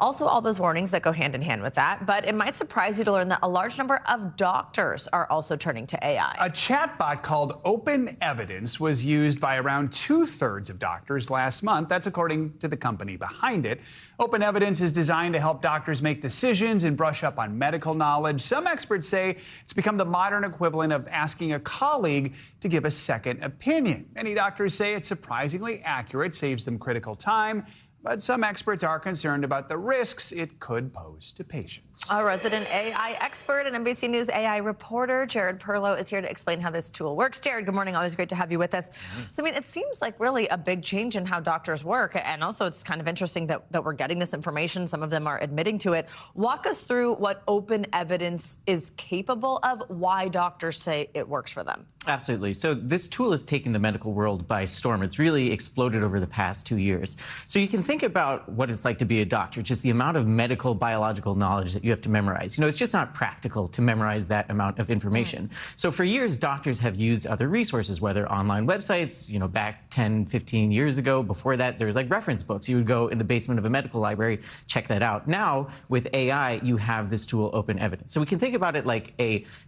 Also, all those warnings that go hand in hand with that. But it might surprise you to learn that a large number of doctors are also turning to AI. A chatbot called Open Evidence was used by around 2/3 of doctors last month. That's according to the company behind it. Open Evidence is designed to help doctors make decisions and brush up on medical knowledge. Some experts say it's become the modern equivalent of asking a colleague to give a second opinion. Many doctors say it's surprisingly accurate, saves them critical time. But some experts are concerned about the risks it could pose to patients. A resident AI expert and NBC News AI reporter, Jared Perlow, is here to explain how this tool works. Jared, good morning. Always great to have you with us. So, I mean, it seems like really a big change in how doctors work. And also, it's kind of interesting that we're getting this information. Some of them are admitting to it. Walk us through what Open Evidence is capable of, why doctors say it works for them. Absolutely. So this tool has taken the medical world by storm. It's really exploded over the past 2 years. So you can think about what it's like to be a doctor, just the amount of medical biological knowledge that you have to memorize. You know, it's just not practical to memorize that amount of information. So for years, doctors have used other resources, whether online websites, you know, back 10, 15 years ago. Before that, there was like reference books. You would go in the basement of a medical library, check that out. Now, with AI, you have this tool, Open Evidence. So we can think about it like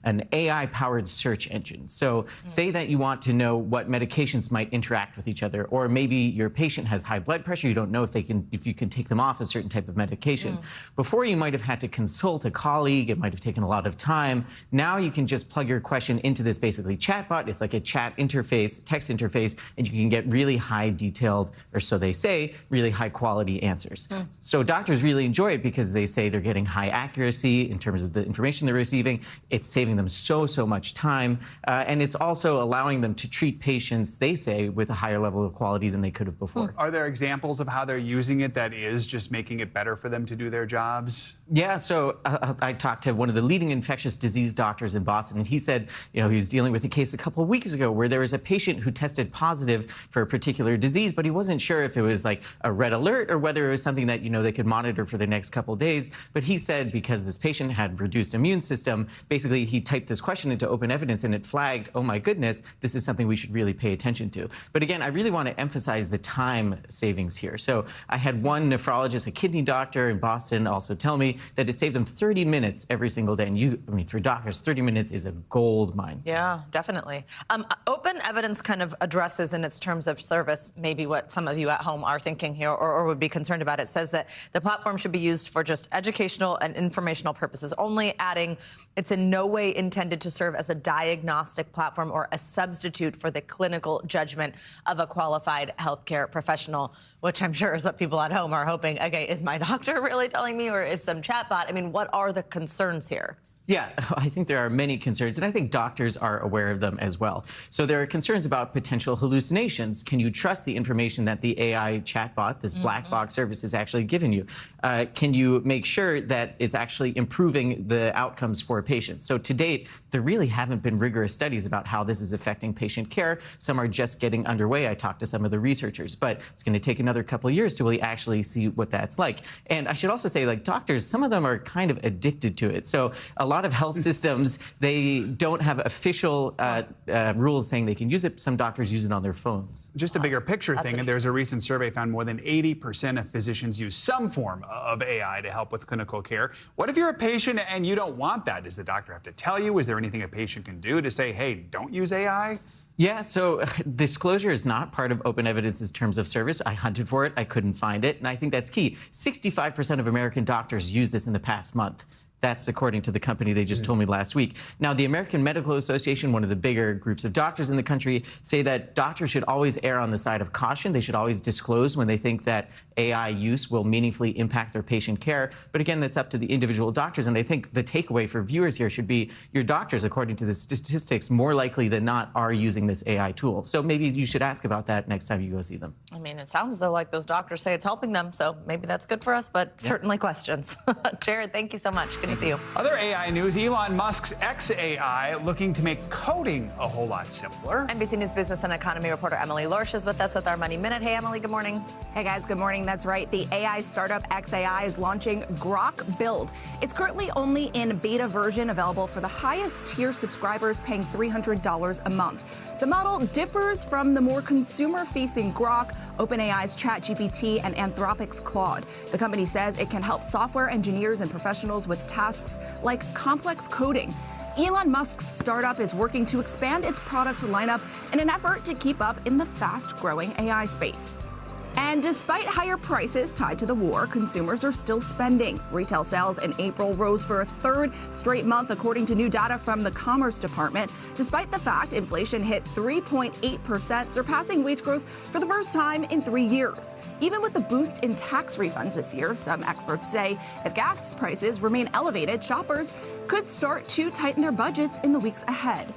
an AI-powered search engine. So say that you want to know what medications might interact with each other, or maybe your patient has high blood pressure. You don't know if you can take them off a certain type of medication. Before, you might have had to consult a colleague. It might have taken a lot of time. Now you can just plug your question into this basically chatbot. It's like a chat interface, text interface, and you can get really high detailed, or so they say, really high quality answers. So doctors really enjoy it because they say they're getting high accuracy in terms of the information they're receiving. It's saving them so much time, and it's also allowing them to treat patients, they say, with a higher level of quality than they could have before. Are there examples of how they're using it that is just making it better for them to do their jobs? Yeah, so I talked to one of the leading infectious disease doctors in Boston, and he said, you know, he was dealing with a case a couple of weeks ago where there was a patient who tested positive for a particular disease, but he wasn't sure if it was like a red alert or whether it was something that, you know, they could monitor for the next couple of days. But he said because this patient had reduced immune system, basically he typed this question into Open Evidence and it flagged, oh my goodness, this is something we should really pay attention to. But again, I really want to emphasize the time savings here. So I had one nephrologist, a kidney doctor in Boston, also tell me that it saved them 30 minutes every single day. And I mean, for doctors, 30 minutes is a gold mine. Yeah, definitely. Open Evidence kind of addresses in its terms of service maybe what some of you at home are thinking here or would be concerned about. It says that the platform should be used for just educational and informational purposes only, adding it's in no way intended to serve as a diagnostic platform or a substitute for the clinical judgment of a qualified healthcare professional, which I'm sure is what people at home are hoping. Okay, is my doctor really telling me, or is some chatbot? I mean, what are the concerns here? Yeah, I think there are many concerns, and I think doctors are aware of them as well. So there are concerns about potential hallucinations. Can you trust the information that the AI chatbot, this black box service, is actually giving you? Can you make sure that it's actually improving the outcomes for patients? So to date, there really haven't been rigorous studies about how this is affecting patient care. Some are just getting underway. I talked to some of the researchers, but it's going to take another couple of years to really actually see what that's like. And I should also say, like, doctors, some of them are kind of addicted to it. So a lot of health systems, they don't have official rules saying they can use it. Some doctors use it on their phones. Just a bigger picture thing, and there's a recent survey found more than 80% of physicians use some form of AI to help with clinical care. What if you're a patient and you don't want that? Does the doctor have to tell you? Is there anything a patient can do to say, hey, don't use AI? Yeah, so disclosure is not part of Open Evidence's terms of service. I hunted for it. I couldn't find it. And I think that's key. 65% of American doctors use this in the past month. That's according to the company they just told me last week. Now, the American Medical Association, one of the bigger groups of doctors in the country, say that doctors should always err on the side of caution. They should always disclose when they think that AI use will meaningfully impact their patient care. But again, that's up to the individual doctors. And I think the takeaway for viewers here should be your doctors, according to the statistics, more likely than not are using this AI tool. So maybe you should ask about that next time you go see them. I mean, it sounds though like those doctors say it's helping them. So maybe that's good for us, but certainly questions. Jared, thank you so much. Good to see you. Other AI news, Elon Musk's XAI looking to make coding a whole lot simpler. NBC News business and economy reporter Emily Lorsch is with us with our Money Minute. Hey, Emily, good morning. Hey, guys, good morning. That's right. The AI startup XAI is launching Grok Build. It's currently only in beta version, available for the highest tier subscribers paying $300 a month. The model differs from the more consumer-facing Grok, OpenAI's ChatGPT, and Anthropic's Claude. The company says it can help software engineers and professionals with tasks like complex coding. Elon Musk's startup is working to expand its product lineup in an effort to keep up in the fast-growing AI space. And despite higher prices tied to the war, consumers are still spending. Retail sales in April rose for a third straight month, according to new data from the Commerce Department, despite the fact inflation hit 3.8%, surpassing wage growth for the first time in 3 years. Even with the boost in tax refunds this year, some experts say if gas prices remain elevated, shoppers could start to tighten their budgets in the weeks ahead.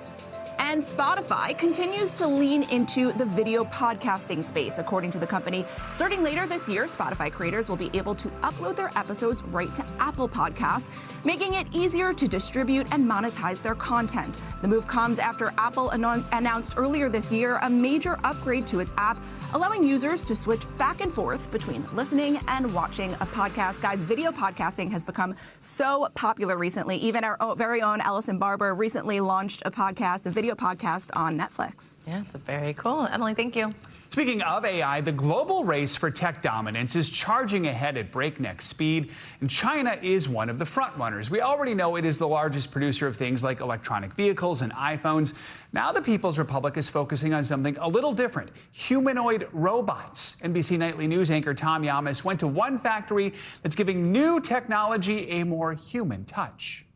And Spotify continues to lean into the video podcasting space, according to the company. Starting later this year, Spotify creators will be able to upload their episodes right to Apple Podcasts, making it easier to distribute and monetize their content. The move comes after Apple announced earlier this year a major upgrade to its app, allowing users to switch back and forth between listening and watching a podcast. Guys, video podcasting has become so popular recently. Even our very own Allison Barber recently launched a podcast, a video podcast on Netflix. Yes, very cool. Emily, thank you. Speaking of AI, the global race for tech dominance is charging ahead at breakneck speed, and China is one of the frontrunners. We already know it is the largest producer of things like electronic vehicles and iPhones. Now the People's Republic is focusing on something a little different: humanoid robots. NBC Nightly News anchor Tom Yamas went to one factory that's giving new technology a more human touch.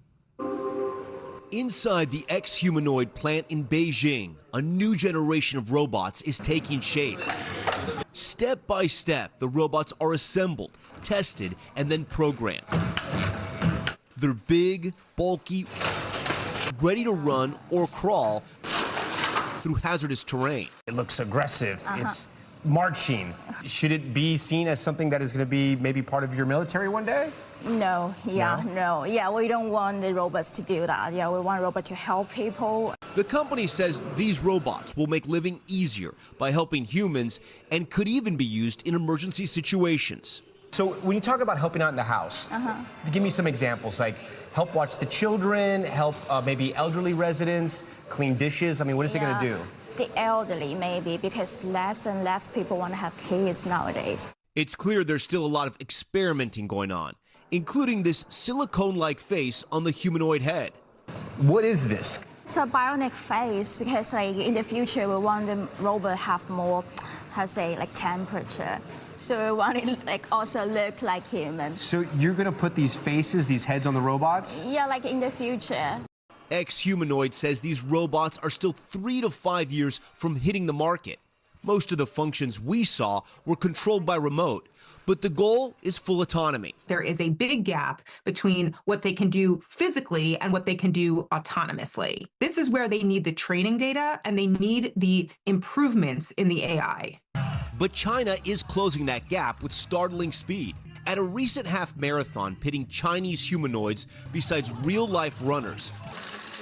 Inside the ex-humanoid plant in Beijing, a new generation of robots is taking shape. Step by step, the robots are assembled, tested, and then programmed. They're big, bulky, ready to run or crawl through hazardous terrain. It looks aggressive. It's marching. Should it be seen as something that is going to be maybe part of your military one day? No, we don't want the robots to do that. Yeah, we want robots to help people. The company says these robots will make living easier by helping humans and could even be used in emergency situations. So when you talk about helping out in the house, give me some examples, like help watch the children, help maybe elderly residents, clean dishes. I mean, what is it going to do? The elderly, maybe, because less and less people want to have kids nowadays. It's clear there's still a lot of experimenting going on, including this silicone-like face on the humanoid head. What is this? It's a bionic face because, like, in the future, we want the robot have more, like temperature. So we want it like also look like humans. So you're gonna put these faces, these heads on the robots? Yeah, like in the future. Ex-Humanoid says these robots are still 3 to 5 years from hitting the market. Most of the functions we saw were controlled by remote, but the goal is full autonomy. There is a big gap between what they can do physically and what they can do autonomously. This is where they need the training data and they need the improvements in the AI. But China is closing that gap with startling speed. At a recent half marathon pitting Chinese humanoids besides real-life runners,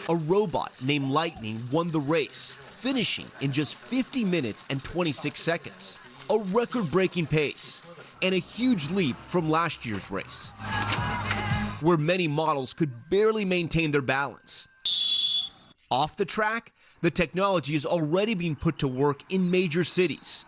a robot named Lightning won the race, finishing in just 50 minutes and 26 seconds. A record-breaking pace, and a huge leap from last year's race, where many models could barely maintain their balance. Off the track, the technology is already being put to work in major cities.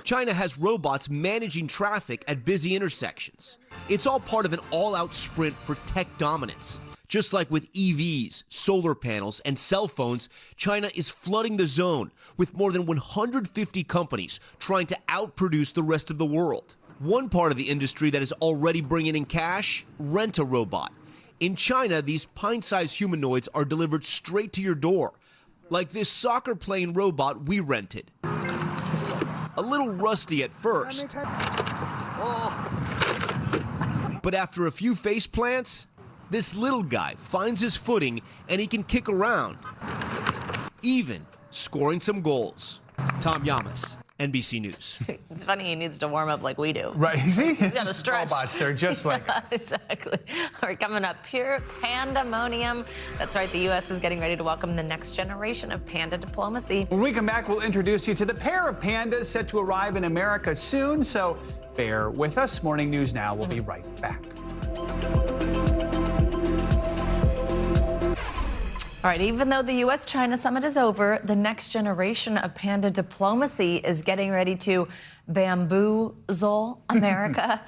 China has robots managing traffic at busy intersections. It's all part of an all-out sprint for tech dominance. Just like with EVs, solar panels, and cell phones, China is flooding the zone with more than 150 companies trying to outproduce the rest of the world. One part of the industry that is already bringing in cash: rent a robot. In China, these pint-sized humanoids are delivered straight to your door, like this soccer-playing robot we rented. A little rusty at first, but after a few face plants, this little guy finds his footing and he can kick around, even scoring some goals. Tom Yamas, NBC News. It's funny, he needs to warm up like we do. Right, see? He's got to stretch. Robots, they're just like us. Exactly. All right, coming up, pure pandemonium. That's right, the U.S. is getting ready to welcome the next generation of panda diplomacy. When we come back, we'll introduce you to the pair of pandas set to arrive in America soon, so bear with us. Morning News Now. We'll be right back. All right, even though the U.S.-China summit is over, the next generation of panda diplomacy is getting ready to bamboozle America.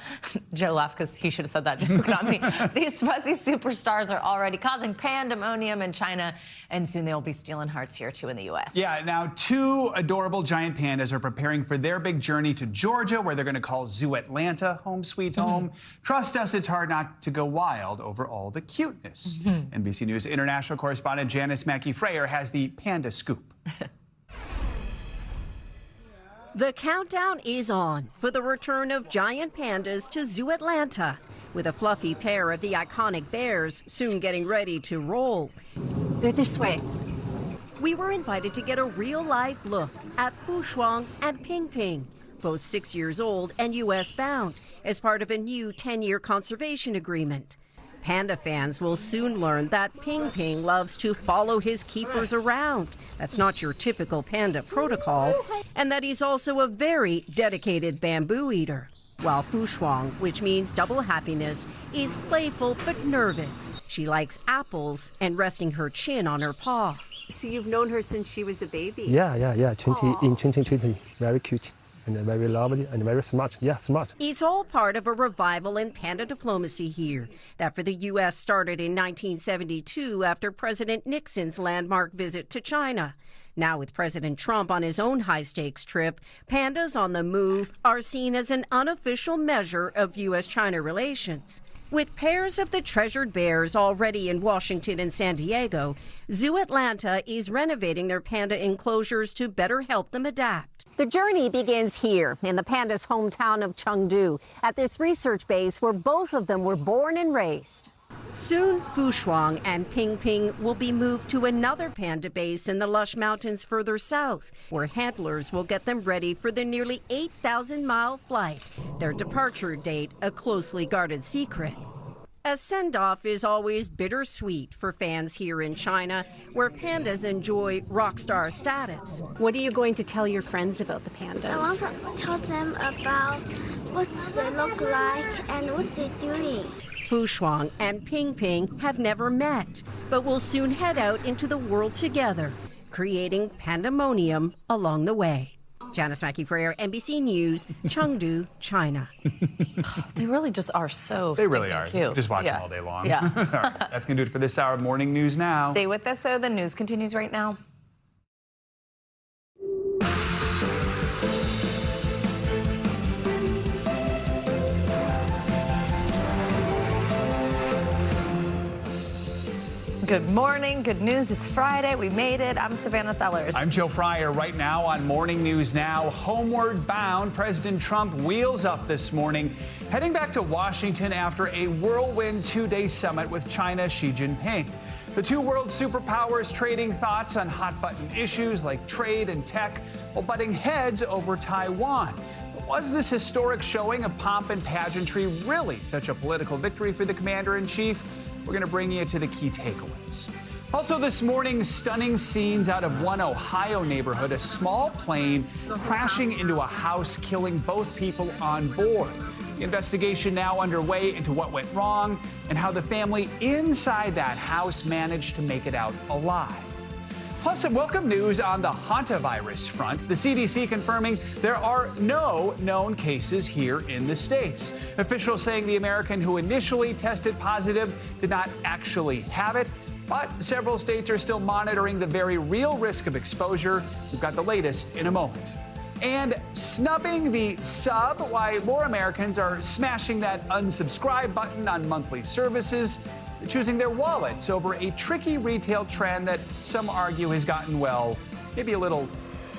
Joe laughed because he should have said that joke, not me. These fuzzy superstars are already causing pandemonium in China, and soon they'll be stealing hearts here, too, in the U.S. Yeah, now 2 adorable giant pandas are preparing for their big journey to Georgia, where they're going to call Zoo Atlanta home sweet home. Trust us, it's hard not to go wild over all the cuteness. NBC News international correspondent Janice Mackey-Frayer has the panda scoop. The countdown is on for the return of giant pandas to Zoo Atlanta, with a fluffy pair of the iconic bears soon getting ready to roll. They're this way. We were invited to get a real-life look at Fu Shuang and Ping Ping, both 6 years old and U.S. bound, as part of a new 10-year conservation agreement. Panda fans will soon learn that Ping Ping loves to follow his keepers around. That's not your typical panda protocol. And that he's also a very dedicated bamboo eater. While Fu Shuang, which means double happiness, is playful but nervous. She likes apples and resting her chin on her paw. So you've known her since she was a baby? Yeah. In 2020. Very cute. And very lovely and very smart. Yeah, smart. It's all part of a revival in panda diplomacy here that for the U.S. started in 1972 after President Nixon's landmark visit to China. Now with President Trump on his own high-stakes trip, pandas on the move are seen as an unofficial measure of U.S.-China relations. With pairs of the treasured bears already in Washington and San Diego, Zoo Atlanta is renovating their panda enclosures to better help them adapt. The journey begins here in the panda's hometown of Chengdu, at this research base where both of them were born and raised. Soon, Fu Shuang and Ping Ping will be moved to another panda base in the lush mountains further south, where handlers will get them ready for the nearly 8,000-mile flight, their departure date a closely guarded secret. A send-off is always bittersweet for fans here in China, where pandas enjoy rock star status. What are you going to tell your friends about the pandas? I want to tell them about what they look like and what they're doing. Fu Shuang and Ping Ping have never met, but will soon head out into the world together, creating pandemonium along the way. Janice Mackey-Frayer, NBC News, Chengdu, China. They really just are so They really are. cute. Just watch them all day long. Yeah. All right, that's going to do it for this hour of Morning News Now. Stay with us, though. The news continues right now. Good morning. Good news. It's Friday. We made it. I'm Savannah Sellers. I'm Joe Fryer. Right now on Morning News Now, homeward bound, President Trump wheels up this morning, heading back to Washington after a whirlwind 2-day summit with China's Xi Jinping. The 2 world superpowers trading thoughts on hot-button issues like trade and tech while butting heads over Taiwan. But was this historic showing of pomp and pageantry really such a political victory for the commander-in-chief? We're going to bring you to the key takeaways. Also this morning, stunning scenes out of one Ohio neighborhood, a small plane crashing into a house, killing both people on board. The investigation now underway into what went wrong and how the family inside that house managed to make it out alive. Plus, some welcome news on the hantavirus front. The CDC confirming there are no known cases here in the States. Officials saying the American who initially tested positive did not actually have it, but several states are still monitoring the very real risk of exposure. We've got the latest in a moment. And snubbing the sub, why more Americans are smashing that unsubscribe button on monthly services. They're choosing their wallets over a tricky retail trend that some argue has gotten, well, maybe a little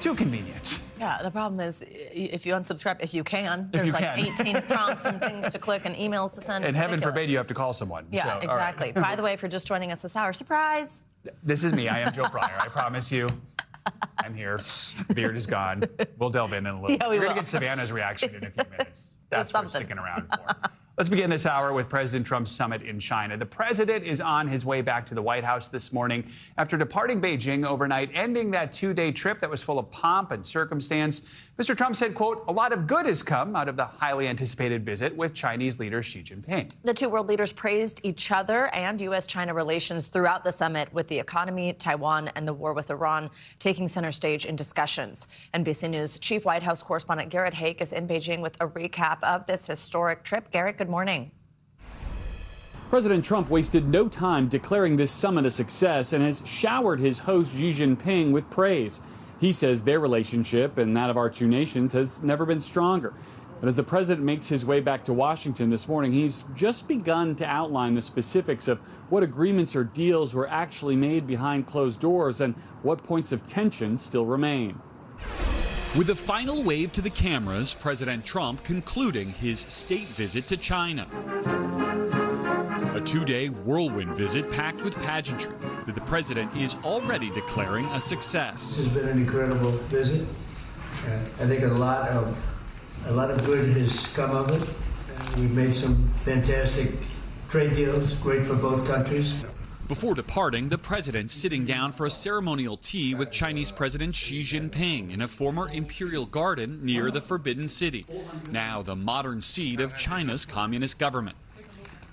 too convenient. Yeah, the problem is if you unsubscribe, if you can, there's like 18 prompts and things to click and emails to send. And heaven forbid you have to call someone. Yeah, so, exactly. By the way, for just joining us this hour, surprise. This is me. I am Joe Fryer. I promise you. I'm here. Beard is gone. We'll delve in a little. Yeah, we We're going will. to get Savannah's reaction in a few minutes. That's what we're something. sticking around for. Let's begin this hour with President Trump's summit in China. The president is on his way back to the White House this morning after departing Beijing overnight, ending that two-day trip that was full of pomp and circumstance. Mr. Trump said, quote, a lot of good has come out of the highly anticipated visit with Chinese leader Xi Jinping. The two world leaders praised each other and U.S.-China relations throughout the summit, with the economy, Taiwan, and the war with Iran taking center stage in discussions. NBC News Chief White House correspondent Garrett Haake is in Beijing with a recap of this historic trip. Garrett, good morning. President Trump wasted no time declaring this summit a success and has showered his host Xi Jinping with praise. He says their relationship and that of our two nations has never been stronger. But as the president makes his way back to Washington this morning, he's just begun to outline the specifics of what agreements or deals were actually made behind closed doors and what points of tension still remain. With a final wave to the cameras, President Trump concluding his state visit to China. A two-day whirlwind visit packed with pageantry that the president is already declaring a success. This has been an incredible visit. I think a lot of good has come of it. We've made some fantastic trade deals, great for both countries. Before departing, the president sitting down for a ceremonial tea with Chinese President Xi Jinping in a former imperial garden near the Forbidden City, now the modern seat of China's communist government.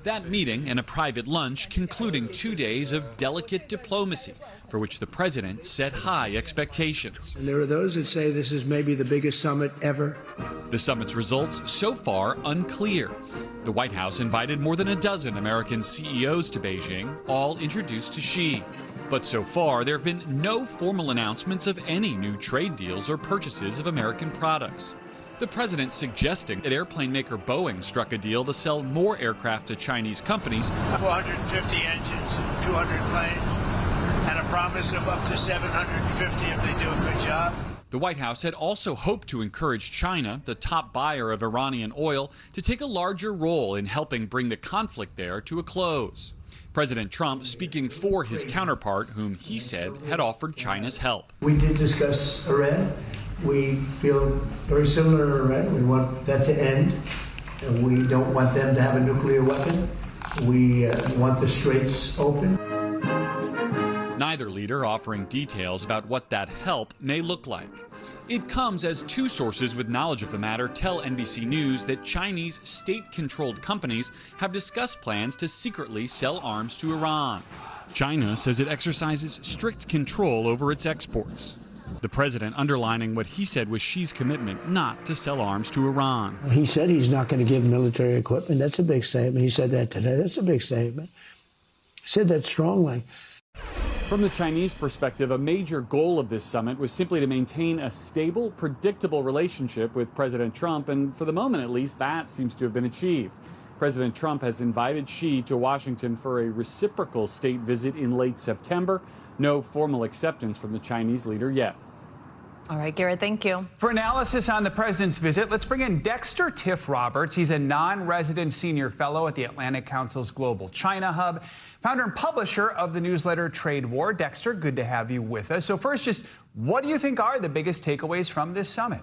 That meeting and a private lunch concluding 2 days of delicate diplomacy, for which the president set high expectations. And there are those that say this is maybe the biggest summit ever. The summit's results so far unclear. The White House invited more than a dozen American CEOs to Beijing, all introduced to Xi. But so far, there have been no formal announcements of any new trade deals or purchases of American products. The president suggesting that airplane maker Boeing struck a deal to sell more aircraft to Chinese companies. 450 engines, 200 planes, and a promise of up to 750 if they do a good job. The White House had also hoped to encourage China, the top buyer of Iranian oil, to take a larger role in helping bring the conflict there to a close. President Trump speaking for his counterpart, whom he said had offered China's help. We did discuss Iran. We feel very similar to Iran. We want that to end. We don't want them to have a nuclear weapon. We want the straits open. Neither leader offering details about what that help may look like. It comes as two sources with knowledge of the matter tell NBC News that Chinese state-controlled companies have discussed plans to secretly sell arms to Iran. China says it exercises strict control over its exports. The president underlining what he said was Xi's commitment not to sell arms to Iran. He said he's not going to give military equipment. That's a big statement. He said that today. That's a big statement. He said that strongly. From the Chinese perspective, a major goal of this summit was simply to maintain a stable, predictable relationship with President Trump, and for the moment at least, that seems to have been achieved. President Trump has invited Xi to Washington for a reciprocal state visit in late September. No formal acceptance from the Chinese leader yet. All right, Garrett, thank you. For analysis on the president's visit, let's bring in Dexter Tiff Roberts. He's a non-resident senior fellow at the Atlantic Council's Global China Hub, founder and publisher of the newsletter Trade War. Dexter, good to have you with us. So first, just what do you think are the biggest takeaways from this summit?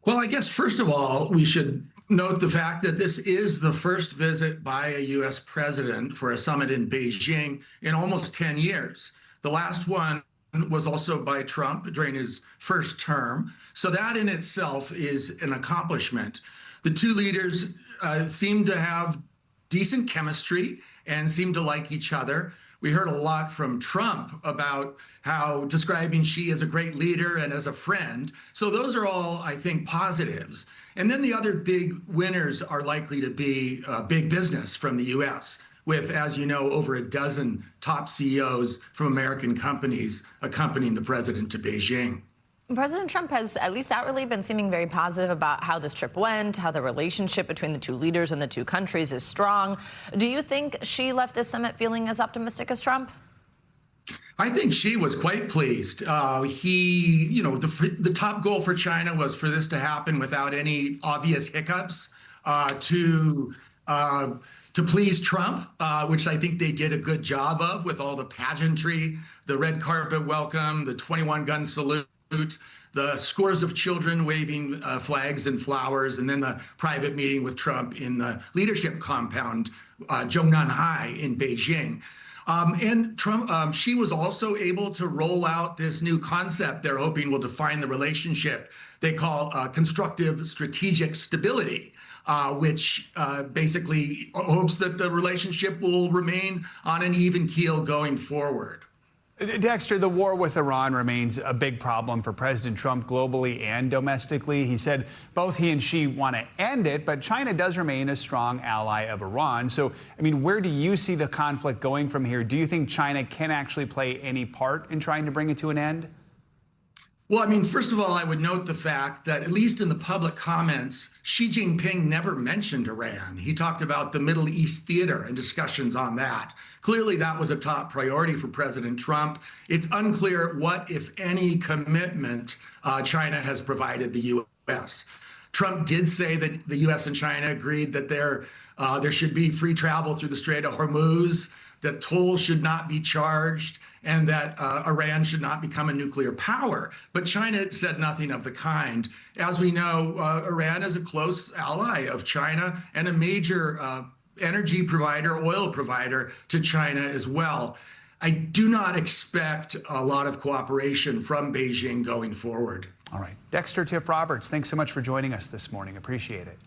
Well, I guess, first of all, we should note the fact that this is the first visit by a U.S. president for a summit in Beijing in almost 10 years. The last one was also by Trump during his first term. So that in itself is an accomplishment. The two leaders seem to have decent chemistry and seem to like each other. We heard a lot from Trump about how describing Xi as a great leader and as a friend. So those are all, I think, positives. And then the other big winners are likely to be big business from the U.S., with, as you know, over a dozen top CEOs from American companies accompanying the president to Beijing. President Trump has, at least outwardly, been seeming very positive about how this trip went, how the relationship between the two leaders and the two countries is strong. Do you think Xi left this summit feeling as optimistic as Trump? I think Xi was quite pleased. The top goal for China was for this to happen without any obvious hiccups, to to please Trump, which I think they did a good job of with all the pageantry, the red carpet welcome, the 21-gun salute, the scores of children waving flags and flowers, and then the private meeting with Trump in the leadership compound, Zhongnanhai in Beijing. And Trump, Xi was also able to roll out this new concept they're hoping will define the relationship they call constructive strategic stability, which basically hopes that the relationship will remain on an even keel going forward. Dexter, the war with Iran remains a big problem for President Trump globally and domestically. He said both he and Xi want to end it, but China does remain a strong ally of Iran. So, I mean, where do you see the conflict going from here? Do you think China can actually play any part in trying to bring it to an end? Well, I mean, first of all, I would note the fact that, at least in the public comments, Xi Jinping never mentioned Iran. He talked about the Middle East theater and discussions on that. Clearly, that was a top priority for President Trump. It's unclear what, if any, commitment China has provided the U.S. Trump did say that the U.S. and China agreed that there should be free travel through the Strait of Hormuz, that tolls should not be charged, and that Iran should not become a nuclear power. But China said nothing of the kind. As we know, Iran is a close ally of China and a major energy provider, oil provider to China as well. I do not expect a lot of cooperation from Beijing going forward. All right. Dexter Tiff Roberts, thanks so much for joining us this morning. Appreciate it.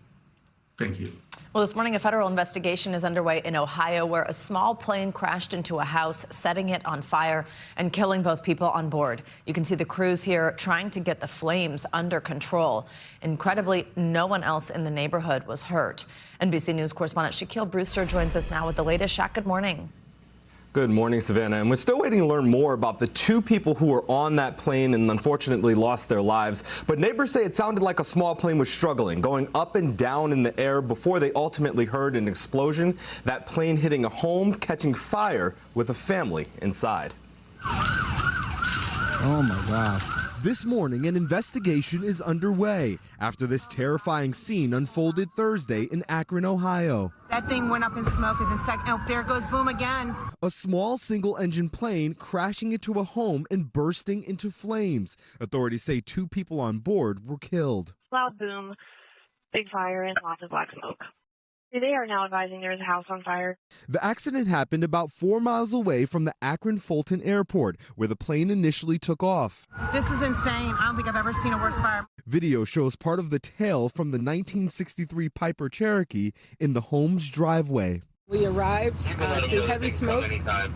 Thank you. Well, this morning, a federal investigation is underway in Ohio, where a small plane crashed into a house, setting it on fire and killing both people on board. You can see the crews here trying to get the flames under control. Incredibly, no one else in the neighborhood was hurt. NBC News correspondent Shaquille Brewster joins us now with the latest. Shaq, good morning. Good morning, Savannah. And we're still waiting to learn more about the two people who were on that plane and unfortunately lost their lives. But neighbors say it sounded like a small plane was struggling, going up and down in the air before they ultimately heard an explosion. That plane hitting a home, catching fire with a family inside. Oh, my God. This morning, an investigation is underway after this terrifying scene unfolded Thursday in Akron, Ohio. That thing went up in smoke and then oh, there it goes, boom again. A small single-engine plane crashing into a home and bursting into flames. Authorities say two people on board were killed. Loud boom, big fire, and lots of black smoke. They are now advising there is a house on fire. The accident happened about 4 miles away from the Akron-Fulton Airport, where the plane initially took off. This is insane. I don't think I've ever seen a worse fire. Video shows part of the tail from the 1963 Piper Cherokee in the home's driveway. We arrived to heavy smoke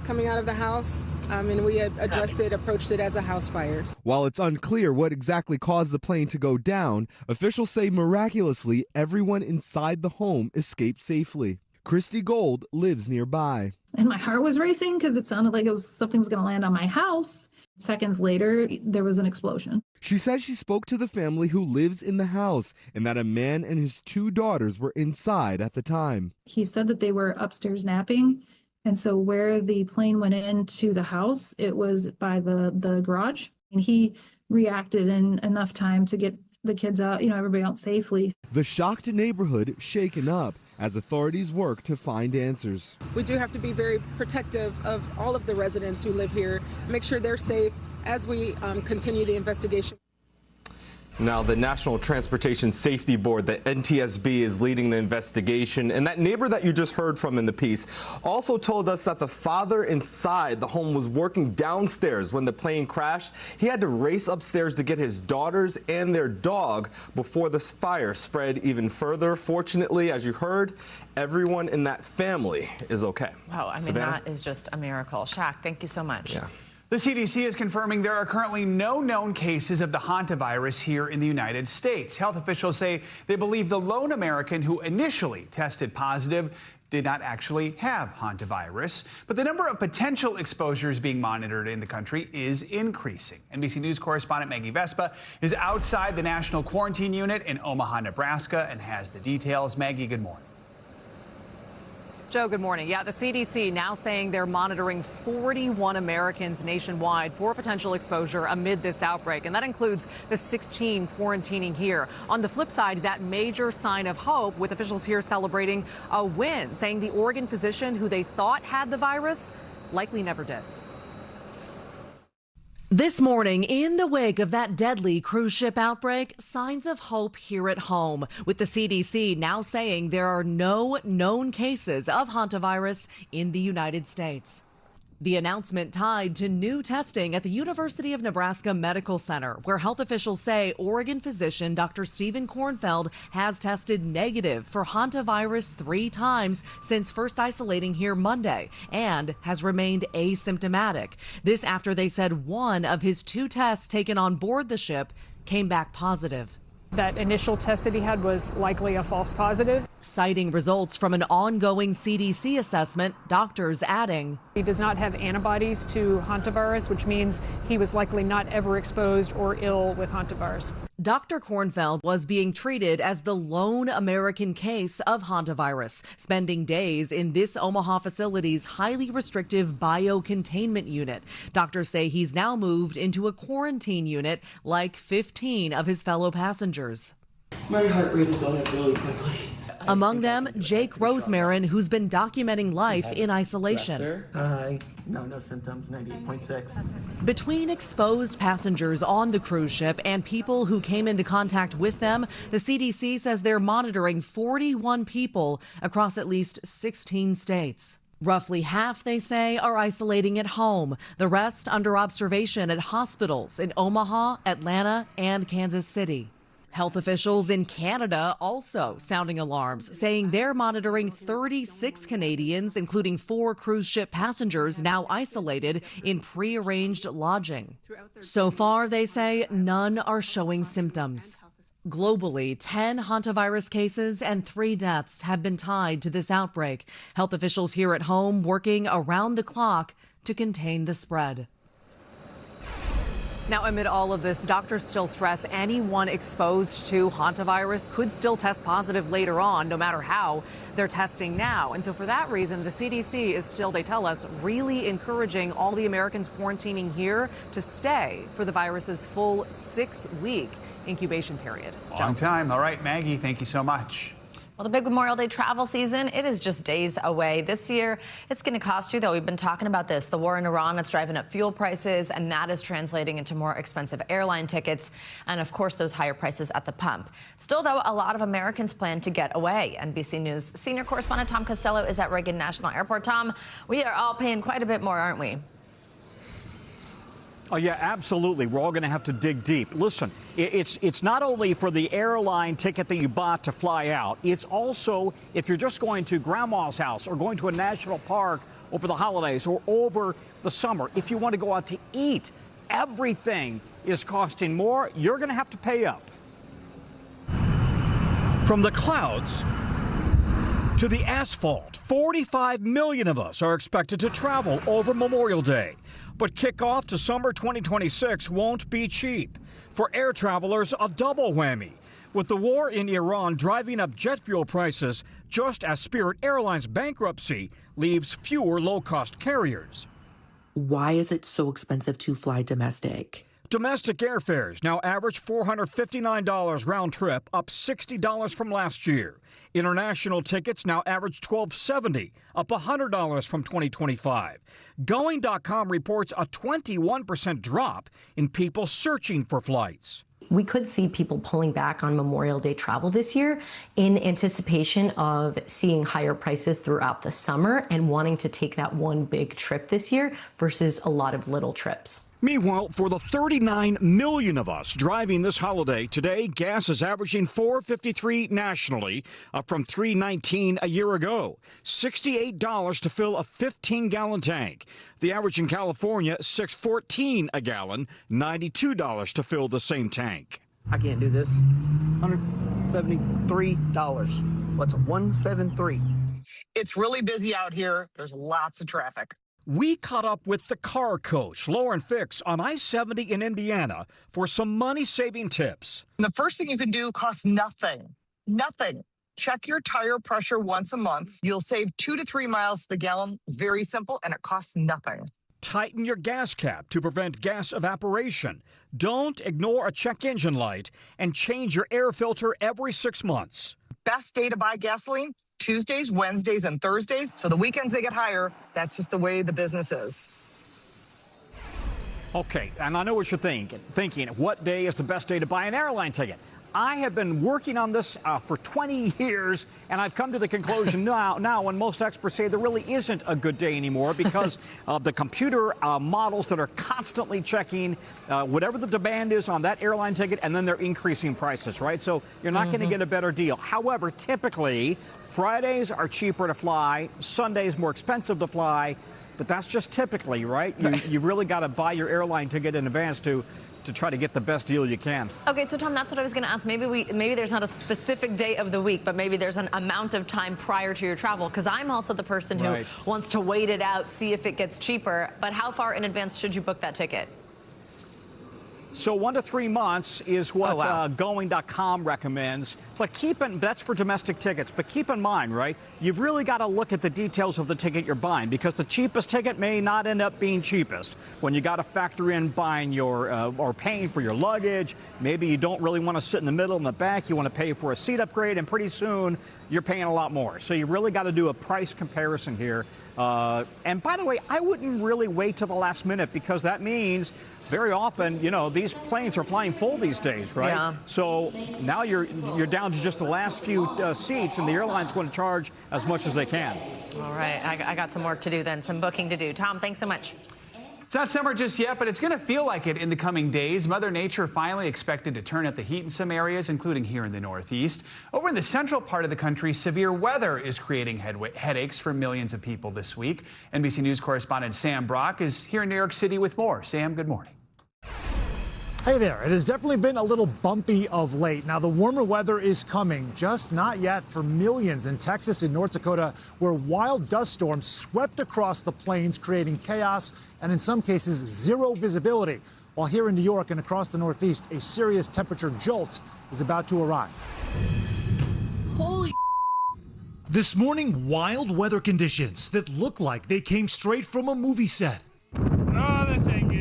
coming out of the house, and we had approached it as a house fire. While it's unclear what exactly caused the plane to go down, officials say miraculously everyone inside the home escaped safely. Christy Gold lives nearby. And my heart was racing because it sounded like something was going to land on my house. Seconds later, there was an explosion. She says she spoke to the family who lives in the house and that a man and his two daughters were inside at the time. He said that they were upstairs napping. And so where the plane went into the house, it was by the garage. And he reacted in enough time to get the kids out, everybody out safely. The shocked neighborhood shaken up as authorities work to find answers. We do have to be very protective of all of the residents who live here, make sure they're safe as we continue the investigation. Now, the National Transportation Safety Board, the NTSB, is leading the investigation. And that neighbor that you just heard from in the piece also told us that the father inside the home was working downstairs when the plane crashed. He had to race upstairs to get his daughters and their dog before the fire spread even further. Fortunately, as you heard, everyone in that family is okay. Wow, I mean, Savannah? that is just a miracle. Shaq, thank you so much. Yeah. The CDC is confirming there are currently no known cases of the hantavirus here in the United States. Health officials say they believe the lone American who initially tested positive did not actually have hantavirus, but the number of potential exposures being monitored in the country is increasing. NBC News correspondent Maggie Vespa is outside the National Quarantine Unit in Omaha, Nebraska, and has the details. Maggie, good morning. Joe, good morning. Yeah, the CDC now saying they're monitoring 41 Americans nationwide for potential exposure amid this outbreak, and that includes the 16 quarantining here. On the flip side, that major sign of hope, with officials here celebrating a win, saying the Oregon physician who they thought had the virus likely never did. This morning, in the wake of that deadly cruise ship outbreak, signs of hope here at home, with the CDC now saying there are no known cases of hantavirus in the United States. The announcement tied to new testing at the University of Nebraska Medical Center, where health officials say Oregon physician Dr. Stephen Kornfeld has tested negative for hantavirus 3 times since first isolating here Monday and has remained asymptomatic. This after they said one of his 2 tests taken on board the ship came back positive. That initial test that he had was likely a false positive. Citing results from an ongoing CDC assessment, doctors adding, he does not have antibodies to hantavirus, which means he was likely not ever exposed or ill with hantavirus. Dr. Kornfeld was being treated as the lone American case of hantavirus, spending days in this Omaha facility's highly restrictive biocontainment unit. Doctors say he's now moved into a quarantine unit like 15 of his fellow passengers. My heart rate is going up really quickly. Among them, Jake Rosemarin, who's been documenting life in isolation. No symptoms, 98.6. Between exposed passengers on the cruise ship and people who came into contact with them, the CDC says they're monitoring 41 people across at least 16 states. Roughly half, they say, are isolating at home. The rest under observation at hospitals in Omaha, Atlanta, and Kansas City. Health officials in Canada also sounding alarms, saying they're monitoring 36 Canadians, including 4 cruise ship passengers now isolated in prearranged lodging. So far, they say, none are showing symptoms. Globally, 10 hantavirus cases and 3 deaths have been tied to this outbreak. Health officials here at home working around the clock to contain the spread. Now, amid all of this, doctors still stress anyone exposed to hantavirus could still test positive later on, no matter how they're testing now. And so for that reason, the CDC is still, they tell us, really encouraging all the Americans quarantining here to stay for the virus's full 6-week incubation period. Long time. All right, Maggie, thank you so much. Well, the big Memorial Day travel season, it is just days away. This year, it's going to cost you, though. We've been talking about this. The war in Iran, it's driving up fuel prices, and that is translating into more expensive airline tickets and, of course, those higher prices at the pump. Still, though, a lot of Americans plan to get away. NBC News senior correspondent Tom Costello is at Reagan National Airport. Tom, we are all paying quite a bit more, aren't we? Oh, yeah, absolutely. We're all going to have to dig deep. Listen, it's not only for the airline ticket that you bought to fly out. It's also if you're just going to grandma's house or going to a national park over the holidays or over the summer. If you want to go out to eat, everything is costing more. You're going to have to pay up. From the clouds to the asphalt, 45 million of us are expected to travel over Memorial Day. But kickoff to summer 2026 won't be cheap. For air travelers, a double whammy, with the war in Iran driving up jet fuel prices just as Spirit Airlines bankruptcy leaves fewer low-cost carriers. Why is it so expensive to fly domestic? Domestic airfares now average $459 round trip, up $60 from last year. International tickets now average $1,270, up $100 from 2025. Going.com reports a 21% drop in people searching for flights. We could see people pulling back on Memorial Day travel this year in anticipation of seeing higher prices throughout the summer and wanting to take that one big trip this year versus a lot of little trips. Meanwhile, for the 39 million of us driving this holiday, today gas is averaging $4.53 nationally, up from $3.19 a year ago. $68 to fill a 15-gallon tank. The average in California, $6.14 a gallon, $92 to fill the same tank. I can't do this. $173. What's a 173? It's really busy out here. There's lots of traffic. We caught up with the car coach, Lauren Fix, on I-70 in Indiana for some money-saving tips. The first thing you can do costs nothing. Nothing. Check your tire pressure once a month. You'll save 2 to 3 miles to the gallon. Very simple, and it costs nothing. Tighten your gas cap to prevent gas evaporation. Don't ignore a check engine light, and change your air filter every 6 months. Best day to buy gasoline, Tuesdays, Wednesdays, and Thursdays. So the weekends they get higher. That's just the way the business is. Okay, and I know what you're thinking. What day is the best day to buy an airline ticket? I have been working on this for 20 years, and I've come to the conclusion now when most experts say there really isn't a good day anymore because of the computer models that are constantly checking whatever the demand is on that airline ticket, and then they're increasing prices, right? So you're not going to get a better deal. However, typically, Fridays are cheaper to fly, Sundays more expensive to fly, but that's just typically, right? You've really got to buy your airline ticket in advance to try to get the best deal you can. Okay, so Tom, that's what I was going to ask. Maybe there's not a specific day of the week, but maybe there's an amount of time prior to your travel, because I'm also the person who wants to wait it out, see if it gets cheaper. But how far in advance should you book that ticket? So 1 to 3 months is what Going.com recommends. But that's for domestic tickets. But keep in mind, right, you've really got to look at the details of the ticket you're buying, because the cheapest ticket may not end up being cheapest. When you got to factor in buying your or paying for your luggage, maybe you don't really want to sit in the middle and the back. You want to pay for a seat upgrade, and pretty soon you're paying a lot more. So you really got to do a price comparison here. And by the way, I wouldn't really wait till the last minute, because that means very often, you know, these planes are flying full these days, right? Yeah. So now you're down to just the last few seats, and the airline's going to charge as much as they can. All right, I got some work to do then, some booking to do. Tom, thanks so much. It's not summer just yet, but it's going to feel like it in the coming days. Mother Nature finally expected to turn up the heat in some areas, including here in the Northeast. Over in the central part of the country, severe weather is creating headaches for millions of people this week. NBC News correspondent Sam Brock is here in New York City with more. Sam, good morning. Hey there. It has definitely been a little bumpy of late. Now, the warmer weather is coming, just not yet for millions in Texas and North Dakota, where wild dust storms swept across the plains, creating chaos and, in some cases, zero visibility. While here in New York and across the Northeast, a serious temperature jolt is about to arrive. Holy. This morning, wild weather conditions that look like they came straight from a movie set. No, this ain't good.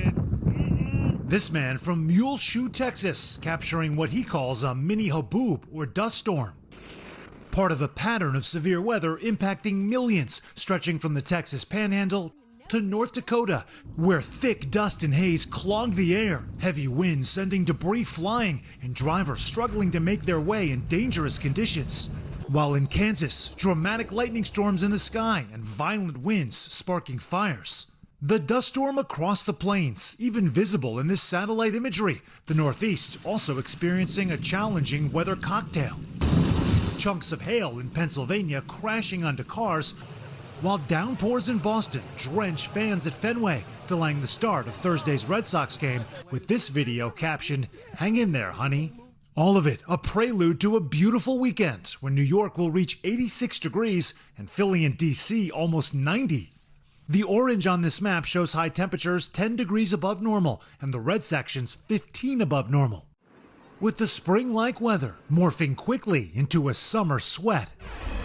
This man from Muleshoe, Texas, capturing what he calls a mini haboob or dust storm. Part of a pattern of severe weather impacting millions, stretching from the Texas Panhandle to North Dakota, where thick dust and haze clogged the air, heavy winds sending debris flying, and drivers struggling to make their way in dangerous conditions. While in Kansas, dramatic lightning storms in the sky and violent winds sparking fires. The dust storm across the plains, even visible in this satellite imagery. The Northeast also experiencing a challenging weather cocktail. Chunks of hail in Pennsylvania crashing onto cars, while downpours in Boston drench fans at Fenway, delaying the start of Thursday's Red Sox game, with this video captioned, "Hang in there, honey." All of it a prelude to a beautiful weekend when New York will reach 86 degrees and Philly and D.C. almost 90. The orange on this map shows high temperatures 10 degrees above normal and the red sections 15 above normal. With the spring-like weather morphing quickly into a summer sweat.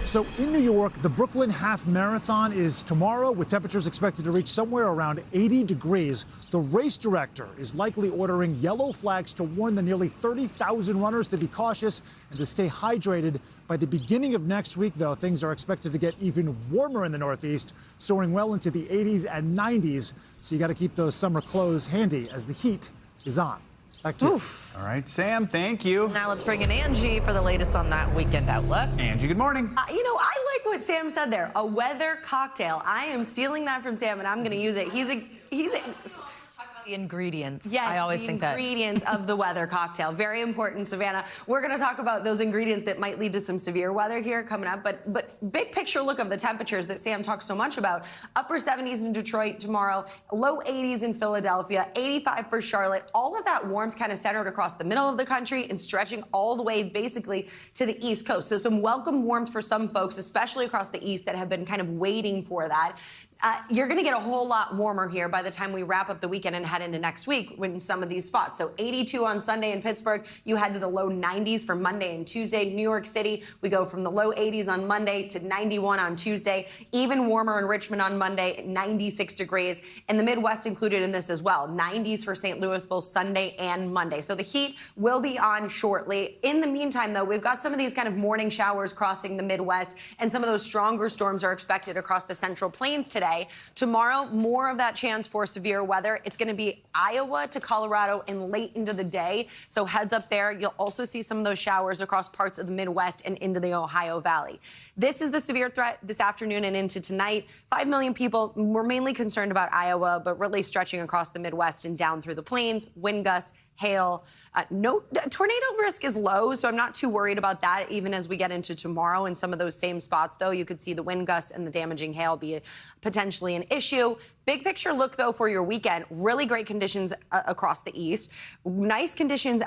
So in New York, the Brooklyn Half Marathon is tomorrow, with temperatures expected to reach somewhere around 80 degrees. The race director is likely ordering yellow flags to warn the nearly 30,000 runners to be cautious and to stay hydrated. By the beginning of next week, though, things are expected to get even warmer in the Northeast, soaring well into the 80s and 90s. So you got to keep those summer clothes handy as the heat is on. Back to you. All right, Sam, thank you. Now let's bring in Angie for the latest on that weekend outlook. Angie, good morning. You know, I like what Sam said there. A weather cocktail. I am stealing that from Sam, and I'm going to use it. He's a The ingredients. Yes, I always think that. The ingredients of the weather cocktail. Very important, Savannah. We're going to talk about those ingredients that might lead to some severe weather here coming up. But big picture look of the temperatures that Sam talks so much about. Upper 70s in Detroit tomorrow, low 80s in Philadelphia, 85 for Charlotte. All of that warmth kind of centered across the middle of the country and stretching all the way basically to the East Coast. So some welcome warmth for some folks, especially across the East, that have been kind of waiting for that. You're going to get a whole lot warmer here by the time we wrap up the weekend and head into next week in some of these spots. So 82 on Sunday in Pittsburgh. You head to the low 90s for Monday and Tuesday. New York City, we go from the low 80s on Monday to 91 on Tuesday. Even warmer in Richmond on Monday, 96 degrees. And the Midwest included in this as well. 90s for St. Louis both Sunday and Monday. So the heat will be on shortly. In the meantime, though, we've got some of these kind of morning showers crossing the Midwest, and some of those stronger storms are expected across the Central Plains today. Tomorrow, more of that chance for severe weather. It's going to be Iowa to Colorado and late into the day. So heads up there. You'll also see some of those showers across parts of the Midwest and into the Ohio Valley. This is the severe threat this afternoon and into tonight. 5 million people. We're mainly concerned about Iowa, but really stretching across the Midwest and down through the plains. Wind gusts, hail. No tornado risk is low, so I'm not too worried about that. Even as we get into tomorrow, in some of those same spots, though, you could see the wind gusts and the damaging hail be potentially an issue. Big picture look, though, for your weekend. Really great conditions across the east. Nice conditions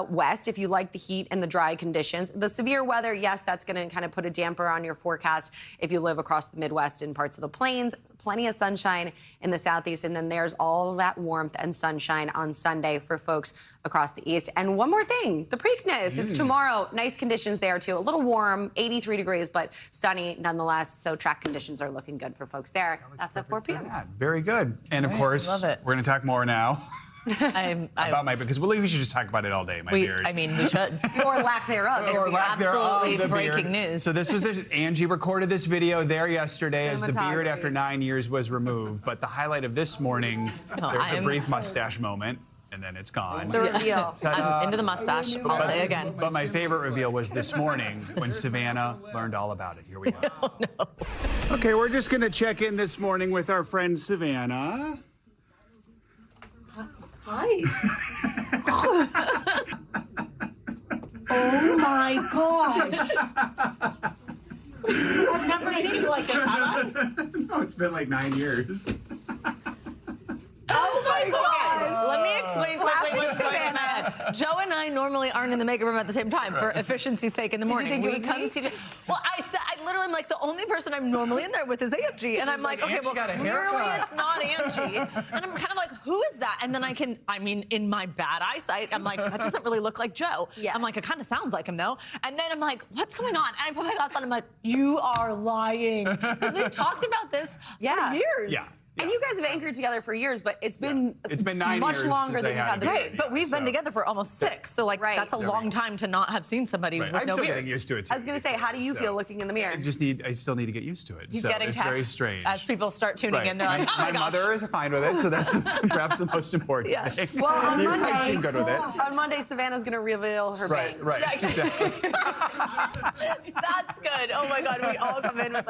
west if you like the heat and the dry conditions. The severe weather, yes, that's going to kind of put a damper on your forecast if you live across the Midwest and parts of the plains. Plenty of sunshine in the southeast, and then there's all that warmth and sunshine on Sunday for folks across the east. And one more thing, the Preakness. It's tomorrow. Nice conditions there, too. A little warm, 83 degrees, but sunny nonetheless. So track conditions are looking good for folks there. That's at 4 p.m. Very good. And of course, we're going to talk more now. About because we should just talk about it all day, my beard. I mean, we should. Or lack thereof. Or lack absolutely thereof, breaking news. So this was Angie recorded this video there yesterday as the beard after 9 years was removed. But the highlight of this morning, there's a brief mustache moment. And then it's gone. The reveal. I'm into the mustache. I'll say again. But my favorite reveal was this morning when Savannah learned all about it. Here we go. Oh, no. Okay, we're just going to check in this morning with our friend Savannah. Hi. Oh my gosh. I've never seen you like this, have I? No, it's been like 9 years. Oh my gosh! Let me explain quickly what's going on. Joe and I normally aren't in the makeup room at the same time for efficiency's sake in the morning. Did you think it was me? Well, I literally am like the only person I'm normally in there with is Angie, and I'm like, okay, well, clearly it's not Angie, and I'm kind of like, who is that? And then in my bad eyesight, I'm like, that doesn't really look like Joe. Yes. I'm like, it kind of sounds like him though. And then I'm like, what's going on? And I put my glasses on. I'm like, you are lying because we've talked about this for years. Yeah. And you guys have anchored together for years, but it's been 9 much years longer than you've had the beard. Right, but we've been together for almost 6, so that's a long time to not have seen somebody with I'm no still beard. getting used to it, too. I was going to say, how do you feel looking in the mirror? I still need to get used to it. He's so getting it's texts very strange. as people start tuning in. They're like, oh my mother is fine with it, so that's perhaps the most important thing. Well, on you Monday, guys seem good with it. On Monday, Savannah's going to reveal her bangs. Right, yeah, exactly. That's good. Oh my God, we all come in with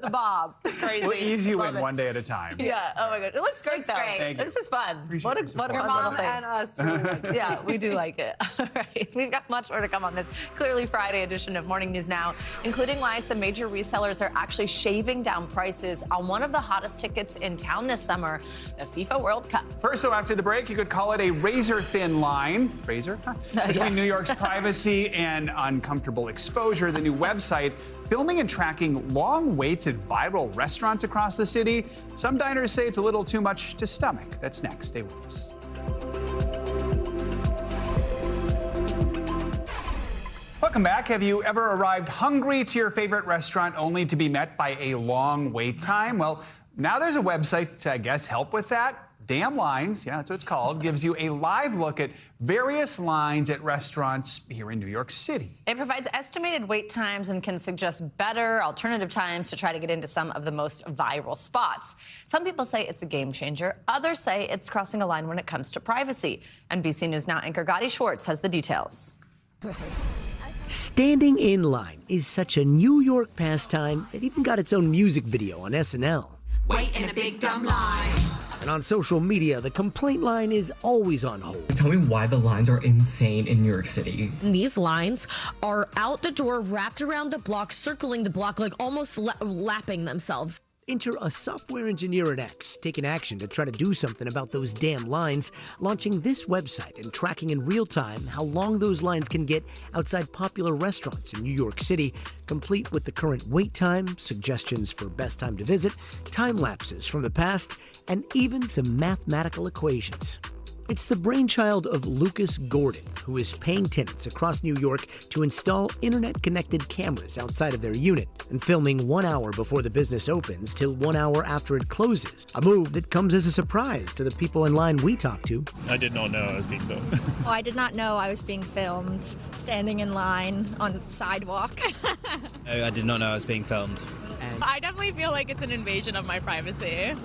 the bob. Crazy. We'll ease you in one day at a time. Yeah. Oh my God, it looks great though. Great. This is fun. What a fun Your mom little thing. and us. Really like it. Yeah, we do like it. All right, we've got much more to come on this Clearly Friday edition of Morning News Now, including why some major resellers are actually shaving down prices on one of the hottest tickets in town this summer, the FIFA World Cup. First, so after the break, you could call it a razor-thin line, between New York's privacy and uncomfortable exposure. The new website filming and tracking long waits at viral restaurants across the city. Some diners say it's a little too much to stomach. That's next. Stay with us. Welcome back. Have you ever arrived hungry to your favorite restaurant only to be met by a long wait time? Well, now there's a website to, I guess, help with that. Damn Lines, yeah, that's what it's called, gives you a live look at various lines at restaurants here in New York City. It provides estimated wait times and can suggest better alternative times to try to get into some of the most viral spots. Some people say it's a game changer. Others say it's crossing a line when it comes to privacy. NBC News Now anchor Gotti Schwartz has the details. Standing in line is such a New York pastime it even got its own music video on SNL. Wait in a big dumb line. And on social media, the complaint line is always on hold. Tell me why the lines are insane in New York City. These lines are out the door, wrapped around the block, circling the block, like almost lapping themselves. Enter a software engineer at X taking action to try to do something about those damn lines, launching this website and tracking in real time how long those lines can get outside popular restaurants in New York City, complete with the current wait time, suggestions for best time to visit, time lapses from the past, and even some mathematical equations. It's the brainchild of Lucas Gordon, who is paying tenants across New York to install internet-connected cameras outside of their unit and filming 1 hour before the business opens till 1 hour after it closes, a move that comes as a surprise to the people in line we talked to. I did not know I was being filmed. Oh, I did not know I was being filmed, standing in line on the sidewalk. I did not know I was being filmed. I definitely feel like it's an invasion of my privacy.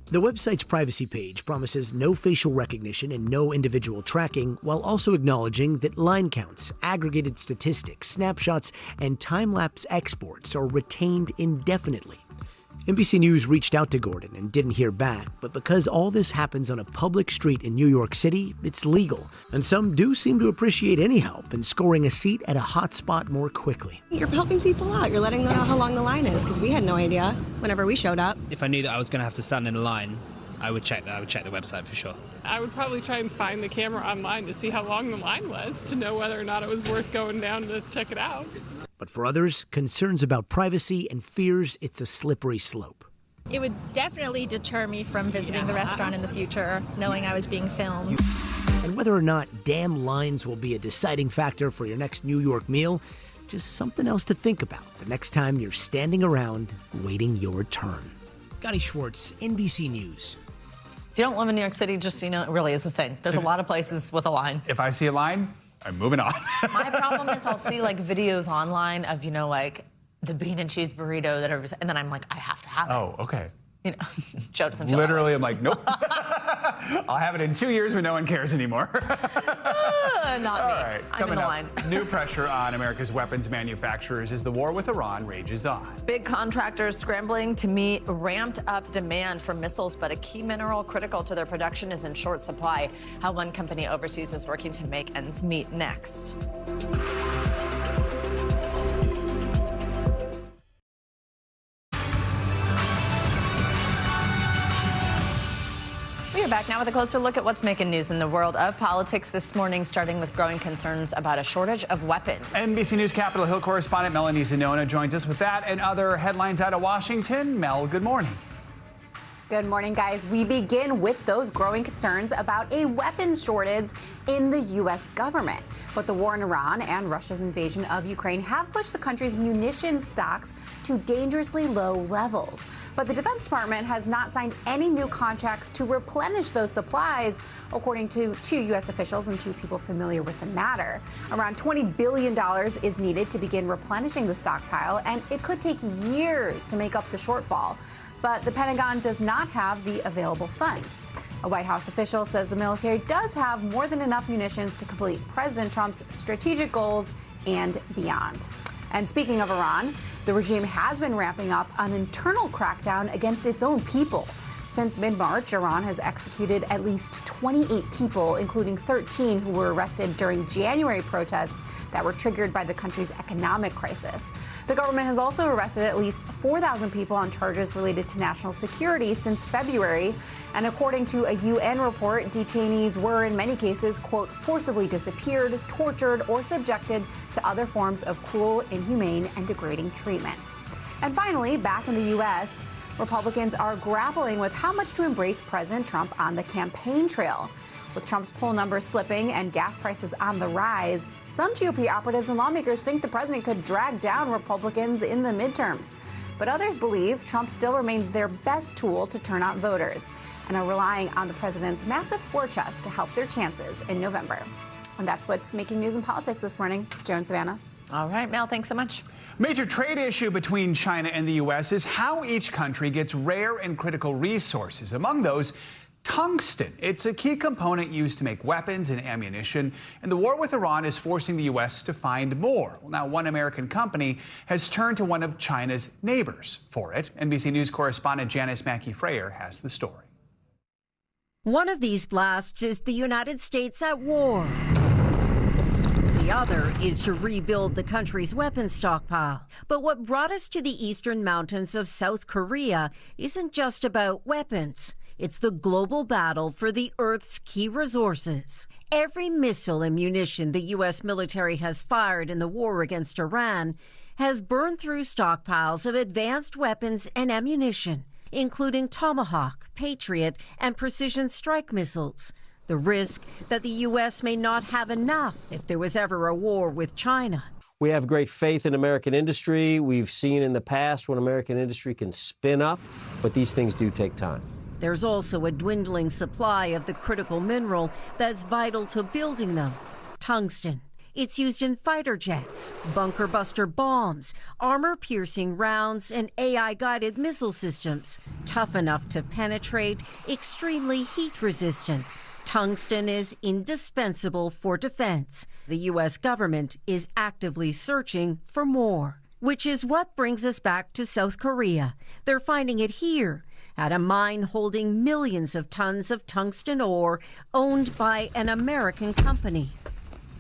The website's privacy page promises no facial recognition and no individual tracking, while also acknowledging that line counts, aggregated statistics, snapshots, and time-lapse exports are retained indefinitely. NBC News reached out to Gordon and didn't hear back, but because all this happens on a public street in New York City, it's legal, and some do seem to appreciate any help in scoring a seat at a hot spot more quickly. You're helping people out. You're letting them know how long the line is, because we had no idea whenever we showed up. If I knew that I was going to have to stand in a line, I would check that. I would check the website for sure. I would probably try and find the camera online to see how long the line was, to know whether or not it was worth going down to check it out. But for others, concerns about privacy and fears it's a slippery slope. It would definitely deter me from visiting the restaurant in the future, knowing I was being filmed. And whether or not damn lines will be a deciding factor for your next New York meal, just something else to think about the next time you're standing around waiting your turn. Gotti Schwartz, NBC News. If you don't live in New York City, just so you know, it really is a thing. There's a lot of places with a line. If I see a line, I'm moving on. My problem is I'll see like videos online of, like the bean and cheese burrito that are, and then I'm like, I have to have it. Oh, okay. Joe doesn't feel literally, I'm like, nope. I'll have it in 2 years when no one cares anymore. Not me. All right, I'm in the line. New pressure on America's weapons manufacturers as the war with Iran rages on. Big contractors scrambling to meet ramped up demand for missiles, but a key mineral critical to their production is in short supply. How one company overseas is working to make ends meet next. We are back now with a closer look at what's making news in the world of politics this morning, starting with growing concerns about a shortage of weapons. NBC News Capitol Hill correspondent Melanie Zanona joins us with that and other headlines out of Washington. Mel, good morning. Good morning, guys. We begin with those growing concerns about a weapons shortage in the U.S. government. But the war in Iran and Russia's invasion of Ukraine have pushed the country's munitions stocks to dangerously low levels. But the Defense Department has not signed any new contracts to replenish those supplies, according to two U.S. officials and two people familiar with the matter. Around $20 billion is needed to begin replenishing the stockpile, and it could take years to make up the shortfall. But the Pentagon does not have the available funds. A White House official says the military does have more than enough munitions to complete President Trump's strategic goals and beyond. And speaking of Iran, the regime has been ramping up an internal crackdown against its own people. Since mid-March, Iran has executed at least 28 people, including 13 who were arrested during January protests that were triggered by the country's economic crisis. The government has also arrested at least 4,000 people on charges related to national security since February. And according to a UN report, detainees were in many cases, quote, forcibly disappeared, tortured, or subjected to other forms of cruel, inhumane, and degrading treatment. And finally, back in the U.S., Republicans are grappling with how much to embrace President Trump on the campaign trail. With Trump's poll numbers slipping and gas prices on the rise, some GOP operatives and lawmakers think the president could drag down Republicans in the midterms. But others believe Trump still remains their best tool to turn out voters and are relying on the president's massive war chest to help their chances in November. And that's what's making news in politics this morning. Joe and Savannah. All right, Mel, thanks so much. Major trade issue between China and the U.S. is how each country gets rare and critical resources. Among those, tungsten. It's a key component used to make weapons and ammunition, and the war with Iran is forcing the U.S. to find more. Well, now, one American company has turned to one of China's neighbors for it. NBC News correspondent Janice Mackey-Frayer has the story. One of these blasts is the United States at war. The The other is to rebuild the country's weapons stockpile. But what brought us to the eastern mountains of South Korea isn't just about weapons. It's the global battle for the Earth's key resources. Every missile and munition the U.S. military has fired in the war against Iran has burned through stockpiles of advanced weapons and ammunition, including Tomahawk, Patriot, and precision strike missiles. The risk that the U.S. may not have enough if there was ever a war with China. We have great faith in American industry. We've seen in the past when American industry can spin up, but these things do take time. There's also a dwindling supply of the critical mineral that's vital to building them, tungsten. It's used in fighter jets, bunker buster bombs, armor-piercing rounds, and AI-guided missile systems. Tough enough to penetrate, extremely heat-resistant. Tungsten is indispensable for defense. The U.S. government is actively searching for more, which is what brings us back to South Korea. They're finding it here, at a mine holding millions of tons of tungsten ore owned by an American company.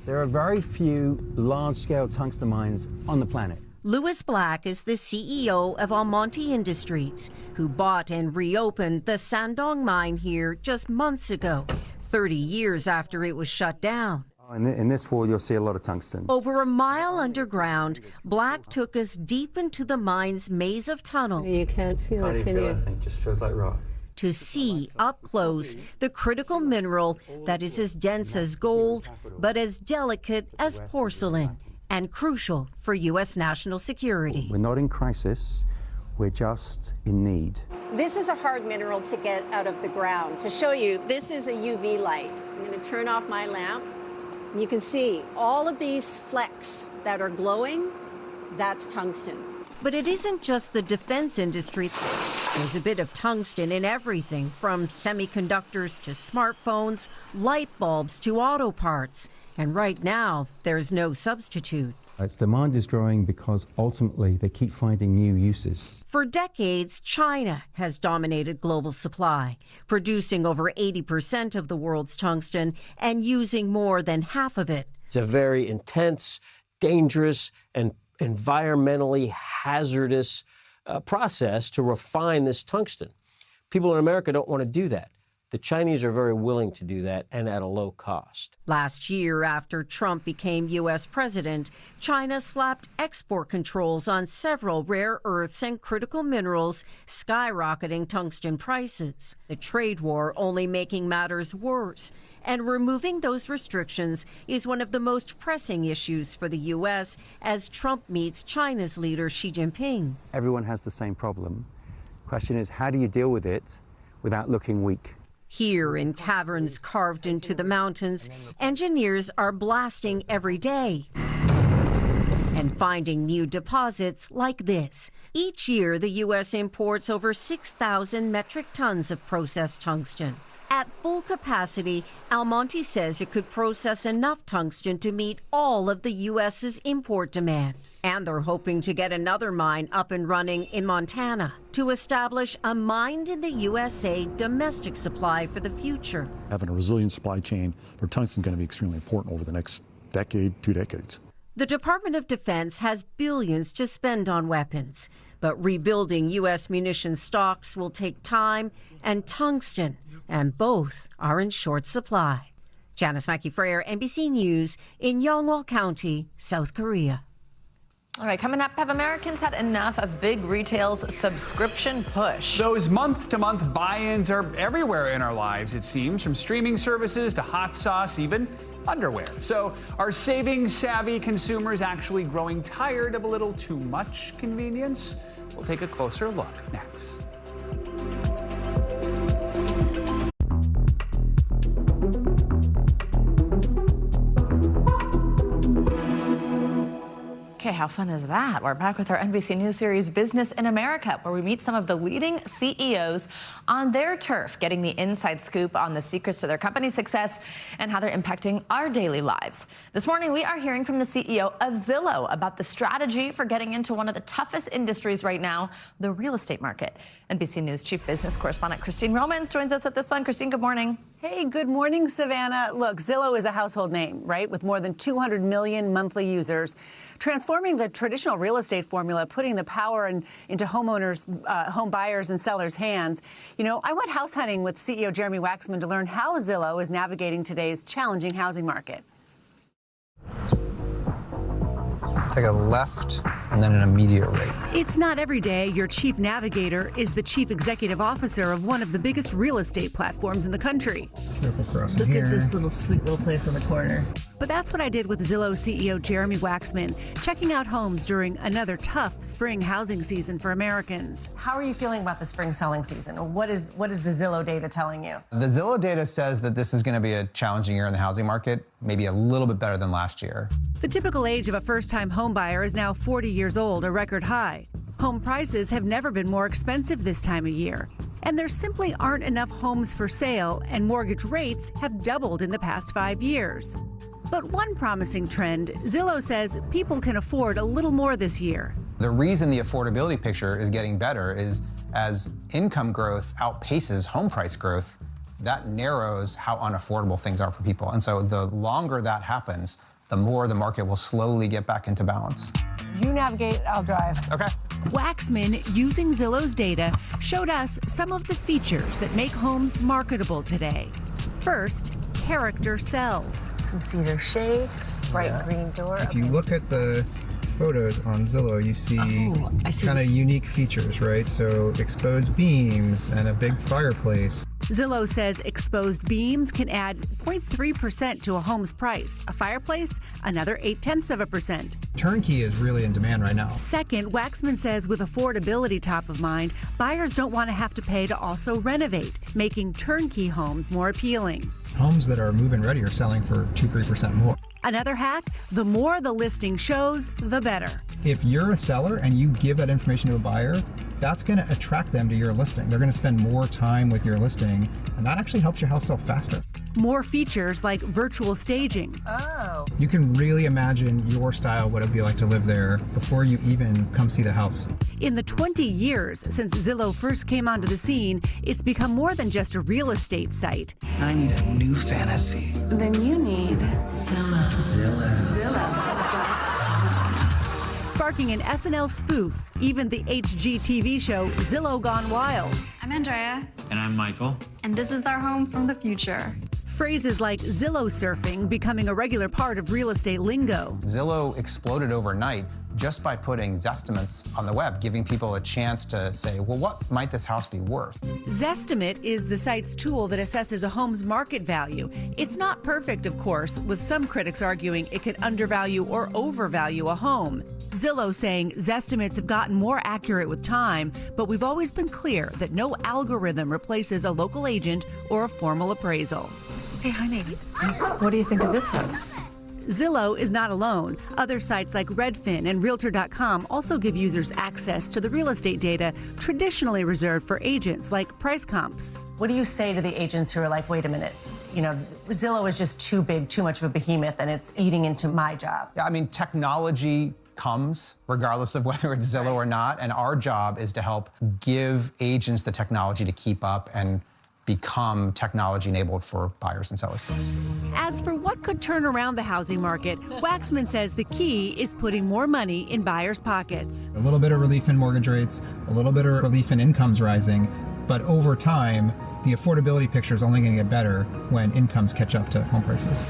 There are very few large-scale tungsten mines on the planet. Louis Black is the CEO of Almonte Industries, who bought and reopened the Sandong mine here just months ago, 30 years after it was shut down. In this wall, you'll see a lot of tungsten. Over a mile underground, Black took us deep into the mine's maze of tunnels. You can't feel it, can you? It just feels like rock. To see up close the critical mineral that is as dense as gold, but as delicate as porcelain, and crucial for U.S. national security. We're not in crisis, we're just in need. This is a hard mineral to get out of the ground. To show you, this is a UV light. I'm going to turn off my lamp. And you can see all of these flecks that are glowing, that's tungsten. But it isn't just the defense industry. There's a bit of tungsten in everything, from semiconductors to smartphones, light bulbs to auto parts. And right now, there's no substitute. Its demand is growing because ultimately they keep finding new uses. For decades, China has dominated global supply, producing over 80% of the world's tungsten and using more than half of it. It's a very intense, dangerous, and environmentally hazardous process to refine this tungsten. People in America don't want to do that. The Chinese are very willing to do that, and at a low cost. Last year, after Trump became U.S. president, China slapped export controls on several rare earths and critical minerals, skyrocketing tungsten prices. The trade war only making matters worse. And removing those restrictions is one of the most pressing issues for the U.S. as Trump meets China's leader, Xi Jinping. Everyone has the same problem. Question is, how do you deal with it without looking weak? Here in caverns carved into the mountains, engineers are blasting every day and finding new deposits like this. Each year, the U.S. imports over 6,000 metric tons of processed tungsten. At full capacity, Almonte says it could process enough tungsten to meet all of the U.S.'s import demand. And they're hoping to get another mine up and running in Montana to establish a mine in the USA domestic supply for the future. Having a resilient supply chain for tungsten is going to be extremely important over the next decade, 2 decades. The Department of Defense has billions to spend on weapons, but rebuilding U.S. munitions stocks will take time and tungsten, and both are in short supply. Janice Mackey-Freyer, NBC News in Yongwol County, South Korea. All right, coming up, have Americans had enough of big retail's subscription push? Those month-to-month buy-ins are everywhere in our lives, it seems, from streaming services to hot sauce, even underwear. So are saving-savvy consumers actually growing tired of a little too much convenience? We'll take a closer look next. Okay, how fun is that? We're back with our NBC News series Business in America, where we meet some of the leading CEOs on their turf, getting the inside scoop on the secrets to their company's success and how they're impacting our daily lives. This morning, we are hearing from the CEO of Zillow about the strategy for getting into one of the toughest industries right now, the real estate market. NBC News Chief Business Correspondent Christine Romans joins us with this one. Christine, good morning. Hey, good morning, Savannah. Look, Zillow is a household name, right, with more than 200 million monthly users, transforming the traditional real estate formula, putting the power into homeowners, home buyers and sellers' hands. You know, I went house hunting with CEO Jeremy Waxman to learn how Zillow is navigating today's challenging housing market. Take a left and then an immediate right. It's not every day your chief navigator is the chief executive officer of one of the biggest real estate platforms in the country. Careful crossing Look here. at this little sweet little place on the corner. But that's what I did with Zillow CEO Jeremy Waxman, checking out homes during another tough spring housing season for Americans. How are you feeling about the spring selling season? What is the Zillow data telling you? The Zillow data says that this is going to be a challenging year in the housing market, maybe a little bit better than last year. The typical age of a first-time home buyer is now 40 years old, a record high. Home prices have never been more expensive this time of year. And there simply aren't enough homes for sale, and mortgage rates have doubled in the past 5 years. But one promising trend, Zillow says people can afford a little more this year. The reason the affordability picture is getting better is as income growth outpaces home price growth, that narrows how unaffordable things are for people. And so the longer that happens, the more the market will slowly get back into balance. You navigate, I'll drive. Okay. Waxman, using Zillow's data, showed us some of the features that make homes marketable today. First, character sells. Some cedar shakes, bright green door. If you look at the photos on Zillow, you see kind of unique features, right? So exposed beams and a big fireplace. Zillow says exposed beams can add 0.3% to a home's price. A fireplace, another 0.8%. Turnkey is really in demand right now. Second, Waxman says with affordability top of mind, buyers don't want to have to pay to also renovate, making turnkey homes more appealing. Homes that are move-in ready are selling for 2-3% more. Another hack, the more the listing shows, the better. If you're a seller and you give that information to a buyer, that's going to attract them to your listing. They're going to spend more time with your listing, and that actually helps your house sell faster. More features like virtual staging. Oh. You can really imagine your style, what it would be like to live there before you even come see the house. In the 20 years since Zillow first came onto the scene, it's become more than just a real estate site. I need a new fantasy. Then you need Zillow. Sparking an SNL spoof, even the HGTV show Zillow Gone Wild. I'm Andrea. And I'm Michael. And this is our home from the future. Phrases like Zillow surfing becoming a regular part of real estate lingo. Zillow exploded overnight just by putting Zestimates on the web, giving people a chance to say, well, what might this house be worth? Zestimate is the site's tool that assesses a home's market value. It's not perfect, of course, with some critics arguing it could undervalue or overvalue a home. Zillow saying Zestimates have gotten more accurate with time, but we've always been clear that no algorithm replaces a local agent or a formal appraisal. Hey, honey, what do you think of this house? Zillow is not alone. Other sites like Redfin and Realtor.com also give users access to the real estate data traditionally reserved for agents like price comps. What do you say to the agents who are like, wait a minute, you know, Zillow is just too big, too much of a behemoth, and it's eating into my job? Yeah, I mean, technology comes regardless of whether it's Zillow or not, and our job is to help give agents the technology to keep up and become technology enabled for buyers and sellers. As for what could turn around the housing market, Waxman says the key is putting more money in buyers' pockets. A little bit of relief in mortgage rates, a little bit of relief in incomes rising, but over time, the affordability picture is only going to get better when incomes catch up to home prices.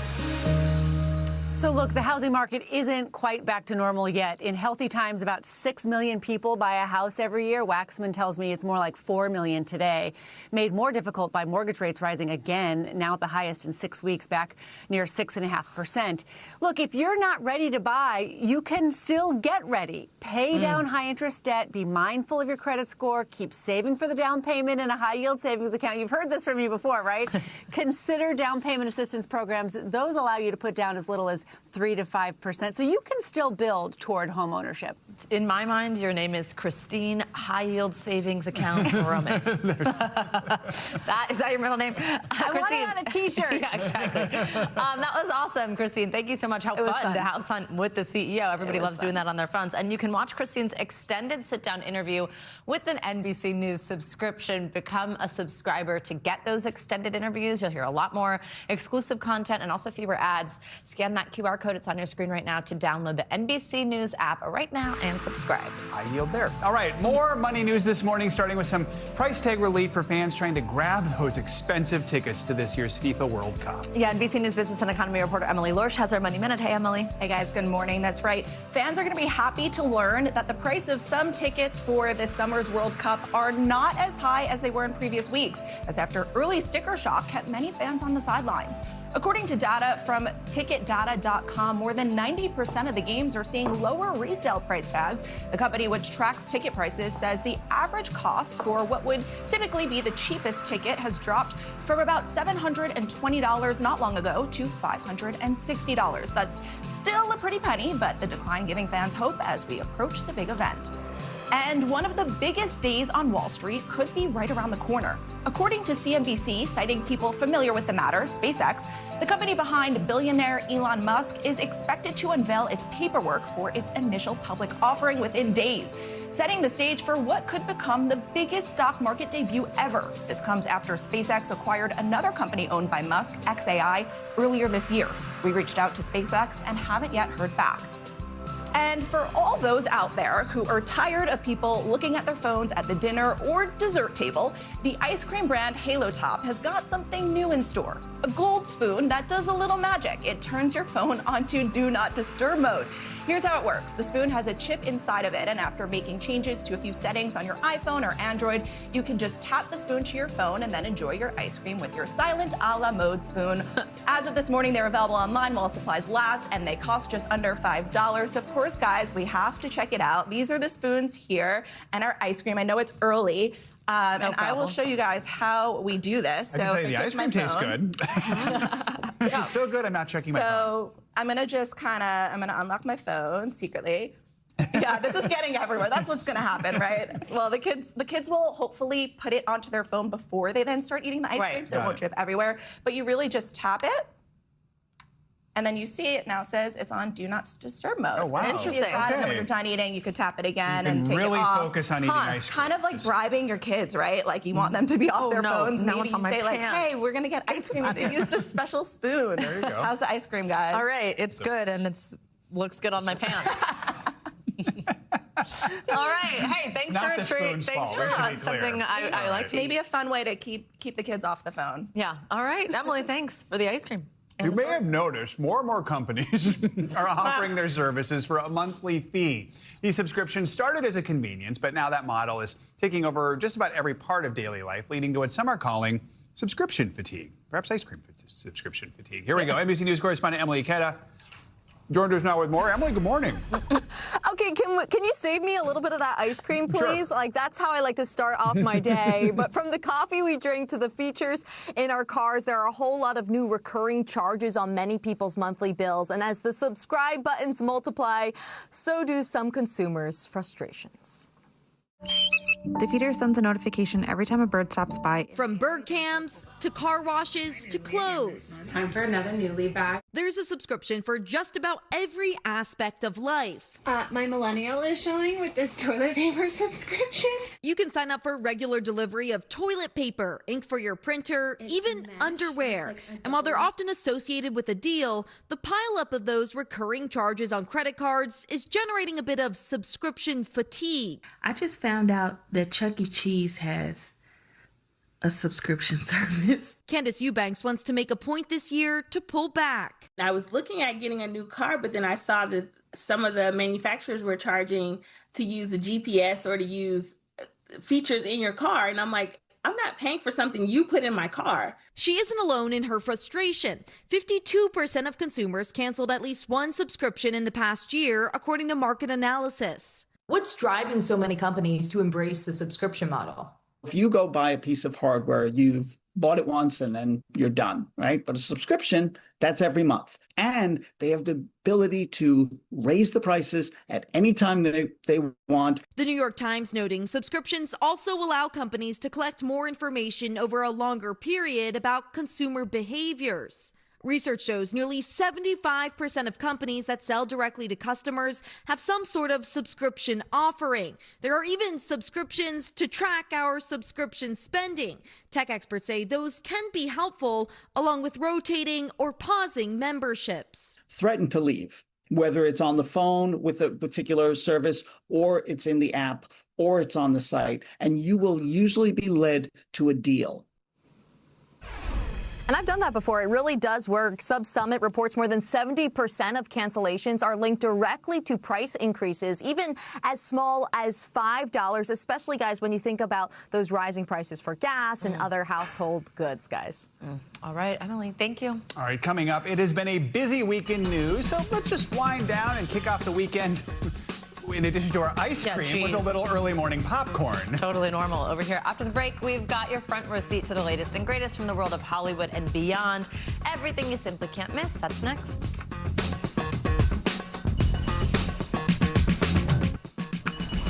So look, the housing market isn't quite back to normal yet. In healthy times, about 6 million people buy a house every year. Waxman tells me it's more like 4 million today. Made more difficult by mortgage rates rising again, now at the highest in 6 weeks, back near 6.5%. Look, if you're not ready to buy, you can still get ready. Pay down high interest debt, be mindful of your credit score, keep saving for the down payment in a high yield savings account. You've heard this from me before, right? Consider down payment assistance programs. Those allow you to put down as little as 3 to 5%. So you can still build toward home ownership. In my mind, your name is Christine High Yield Savings Account Romans. Is that your middle name? I want it on a T-shirt. Yeah, exactly. That was awesome, Christine. Thank you so much. How fun to house hunt with the CEO. Everybody loves doing that on their phones. And you can watch Christine's extended sit-down interview with an NBC News subscription. Become a subscriber to get those extended interviews. You'll hear a lot more exclusive content and also fewer ads. Scan that QR code. It's on your screen right now to download the NBC News app right now and subscribe. I yield there. All right, more money news this morning, starting with some price tag relief for fans trying to grab those expensive tickets to this year's FIFA World Cup. Yeah, NBC News business and economy reporter Emily Lorsch has our Money Minute. Hey, Emily. Hey, guys. Good morning. That's right. Fans are going to be happy to learn that the price of some tickets for this summer's World Cup are not as high as they were in previous weeks. That's after early sticker shock kept many fans on the sidelines. According to data from ticketdata.com, more than 90% of the games are seeing lower resale price tags. The company, which tracks ticket prices, says the average cost for what would typically be the cheapest ticket has dropped from about $720 not long ago to $560. That's still a pretty penny, but the decline giving fans hope as we approach the big event. And one of the biggest days on Wall Street could be right around the corner. According to CNBC, citing people familiar with the matter, SpaceX, the company behind billionaire Elon Musk, is expected to unveil its paperwork for its initial public offering within days, setting the stage for what could become the biggest stock market debut ever. This comes after SpaceX acquired another company owned by Musk, xAI, earlier this year. We reached out to SpaceX and haven't yet heard back. And for all those out there who are tired of people looking at their phones at the dinner or dessert table, the ice cream brand Halo Top has got something new in store. A gold spoon that does a little magic. It turns your phone onto Do Not Disturb mode. Here's how it works. The spoon has a chip inside of it, and after making changes to a few settings on your iPhone or Android, you can just tap the spoon to your phone and then enjoy your ice cream with your silent a la mode spoon. As of this morning, they're available online while supplies last, and they cost just under $5. Of course, guys, we have to check it out. These are the spoons here and our ice cream. I know it's early. And I will show you guys how we do this. I can tell you the ice cream tastes good. Yeah. So good, I'm not checking my phone. So I'm going to just I'm going to unlock my phone secretly. Yeah, this is getting everywhere. That's what's going to happen, right? Well, the kids will hopefully put it onto their phone before they then start eating the ice cream, so it won't drip everywhere. But you really just tap it. And then you see it now says it's on Do Not Disturb mode. Oh, wow. Interesting. And then when you're done eating, you could tap it again and take really it off. Focus on eating ice cream. Kind of like bribing your kids, right? Like you want them to be off their phones. Maybe you say like, hey, we're going to get ice cream. You use this special spoon. There you go. How's the ice cream, guys? All right. It's good, and it looks good on my pants. All right. Hey, thanks for a treat. Thanks for something I like to eat. Maybe a fun way to keep the kids off the phone. Yeah. All right. Emily, thanks for the ice cream. You may have noticed more and more companies are offering their services for a monthly fee. These subscriptions started as a convenience, but now that model is taking over just about every part of daily life, leading to what some are calling subscription fatigue. Perhaps ice cream subscription fatigue. Here we go. NBC News correspondent Emily Ikeda joined us now with more. Emily, good morning. Okay, can you save me a little bit of that ice cream, please? Sure. Like, that's how I like to start off my day. But from the coffee we drink to the features in our cars, there are a whole lot of new recurring charges on many people's monthly bills. And as the subscribe buttons multiply, so do some consumers' frustrations. The feeder sends a notification every time a bird stops by. From bird cams to car washes to clothes. Time for another newly bag. There's a subscription for just about every aspect of life. My millennial is showing with this toilet paper subscription. You can sign up for regular delivery of toilet paper, ink for your printer, even underwear. And while they're often associated with a deal, the pileup of those recurring charges on credit cards is generating a bit of subscription fatigue. I just found out that Chuck E. Cheese has a subscription service. Candace Eubanks wants to make a point this year to pull back. I was looking at getting a new car, but then I saw that some of the manufacturers were charging to use the GPS or to use features in your car. And I'm like, I'm not paying for something you put in my car. She isn't alone in her frustration. 52% of consumers canceled at least one subscription in the past year, according to market analysis. What's driving so many companies to embrace the subscription model? If you go buy a piece of hardware, you've bought it once and then you're done, right? But a subscription, that's every month. And they have the ability to raise the prices at any time they want. The New York Times noting subscriptions also allow companies to collect more information over a longer period about consumer behaviors. Research shows nearly 75% of companies that sell directly to customers have some sort of subscription offering. There are even subscriptions to track our subscription spending. Tech experts say those can be helpful, along with rotating or pausing memberships. Threaten to leave, whether it's on the phone with a particular service, or it's in the app, or it's on the site, and you will usually be led to a deal. And I've done that before. It really does work. SubSummit reports more than 70% of cancellations are linked directly to price increases, even as small as $5, especially, guys, when you think about those rising prices for gas and other household goods, guys. All right, Emily, thank you. All right, coming up, it has been a busy week in news, so let's just wind down and kick off the weekend in addition to our ice cream with a little early morning popcorn. Totally normal. Over here after the break, we've got your front row seat to the latest and greatest from the world of Hollywood and beyond. Everything you simply can't miss. That's next.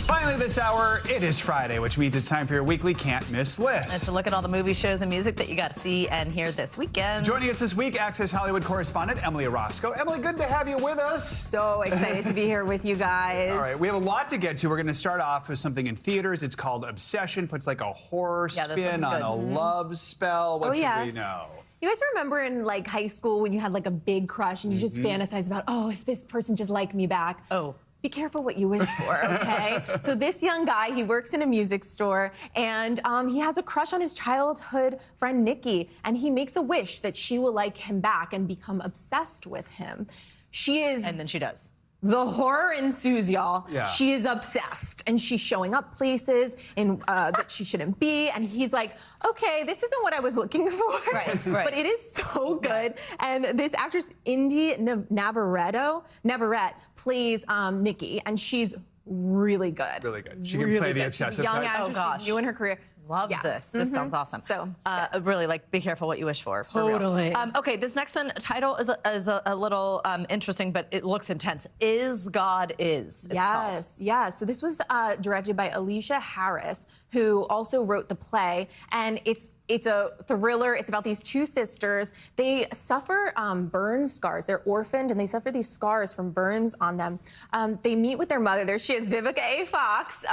Finally this hour, it is Friday, which means it's time for your weekly can't miss list. It's a look at all the movie shows and music that you got to see and hear this weekend. Joining us this week, Access Hollywood correspondent Emily Orozco. Emily, good to have you with us. So excited to be here with you guys. All right, we have a lot to get to. We're going to start off with something in theaters. It's called Obsession, puts like a horror spin on a love spell. What should we know? You guys remember in like high school when you had like a big crush and you just fantasize about, oh, if this person just liked me back. Oh. Be careful what you wish for, okay? So this young guy, he works in a music store, and he has a crush on his childhood friend, Nikki, and he makes a wish that she will like him back and become obsessed with him. And then she does. The horror ensues, y'all. Yeah. She is obsessed, and she's showing up places that she shouldn't be, and he's like, okay, this isn't what I was looking for. Right. But it is so good. And this actress, Indy Navarrete, plays Nikki, and she's really good. Really good. She can play the obsessive She's a young type. actress. Oh, gosh. She's new in her career. Love this. This sounds awesome. So, really, like, be careful what you wish for. Totally. Real. Okay, this next one title is a little interesting, but it looks intense. Is God Is? Yes. So this was directed by Alicia Harris, who also wrote the play, and it's a thriller. It's about these two sisters. They suffer burn scars. They're orphaned, and they suffer these scars from burns on them. They meet with their mother. There she is, Vivica A. Fox.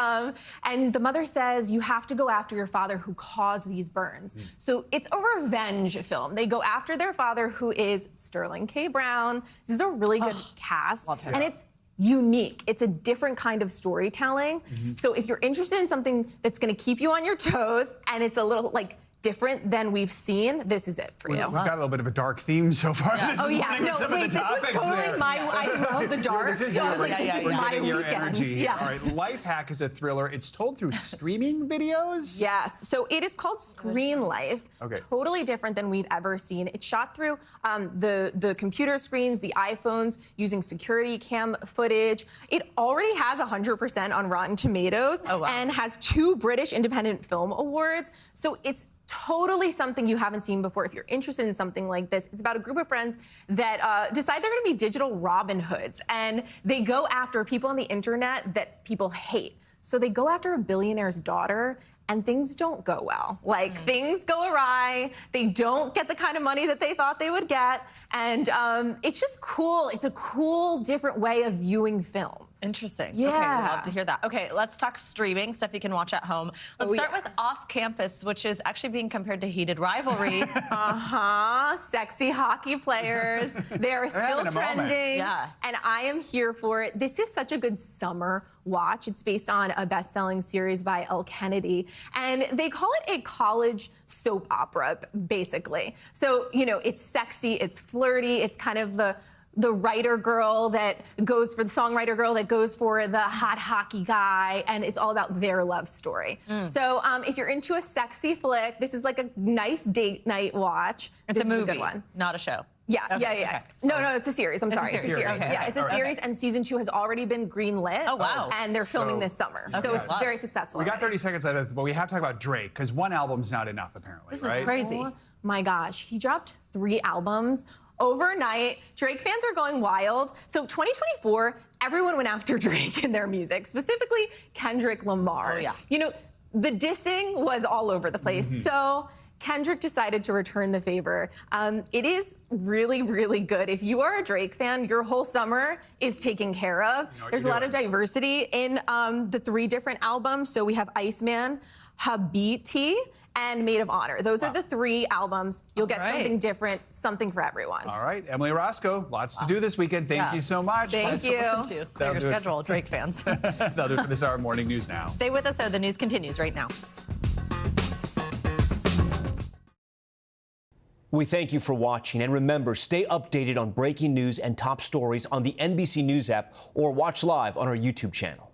And the mother says, you have to go after your father who caused these burns. So it's a revenge film. They go after their father, who is Sterling K. Brown. This is a really good cast. And it's unique. It's a different kind of storytelling. So if you're interested in something that's going to keep you on your toes, and it's a little like different than we've seen, this is it for you. We've got a little bit of a dark theme so far. Yeah. This No, wait, this was totally I love the dark. This is so your, this is my your weekend. energy. Yes. All right, Life Hack is a thriller. It's told through streaming videos? Yes, so it is called Screen Life. Okay. Totally different than we've ever seen. It's shot through the computer screens, the iPhones, using security cam footage. It already has 100% on Rotten Tomatoes and has 2 British Independent Film Awards. So it's totally something you haven't seen before. If you're interested in something like this, it's about a group of friends that decide they're going to be digital Robin Hoods, and they go after people on the internet that people hate. So they go after a billionaire's daughter, and things don't go well. Like, things go awry. They don't get the kind of money that they thought they would get. And it's just cool. It's a cool, different way of viewing film. Interesting. Yeah. Okay, we'd love to hear that. Okay, let's talk streaming, stuff you can watch at home. Let's start with Off Campus, which is actually being compared to Heated Rivalry. Sexy hockey players. They are still trending. Yeah. And I am here for it. This is such a good summer watch. It's based on a best-selling series by Elle Kennedy. And they call it a college soap opera, basically. So, you know, it's sexy, it's flirty, it's kind of the the writer girl that goes for the songwriter girl that goes for the hot hockey guy, and it's all about their love story. So if you're into a sexy flick, this is like a nice date night watch. It's This a is movie, good one. not a show. Yeah, Okay, yeah. okay. No, it's a series. I'm It's a sorry. It's a series. series. Okay. Yeah, it's a All right. series, and season 2 has already been greenlit. Oh, wow. And they're filming So- this summer. Okay. So it's very successful. We got 30 seconds out of it, but we have to talk about Drake, because one album's not enough, apparently, This right? is crazy. Oh my gosh, he dropped 3 albums overnight. Drake fans are going wild. So 2024, everyone went after Drake in their music, specifically Kendrick Lamar. Oh, yeah. You know, the dissing was all over the place. So Kendrick decided to return the favor. It is really, really good. If you are a Drake fan, your whole summer is taken care of. There's a lot of diversity in the 3 different albums. So we have Iceman, Habiti, and Maid of Honor. Those are the 3 albums. You'll get something different, something for everyone. All right, Emily Roscoe, lots to do this weekend. Thank you so much. Thank you. Clear your schedule, Drake fans. That'll do it for this hour of Morning News Now. Stay with us, though. The news continues right now. We thank you for watching, and remember, stay updated on breaking news and top stories on the NBC News app or watch live on our YouTube channel.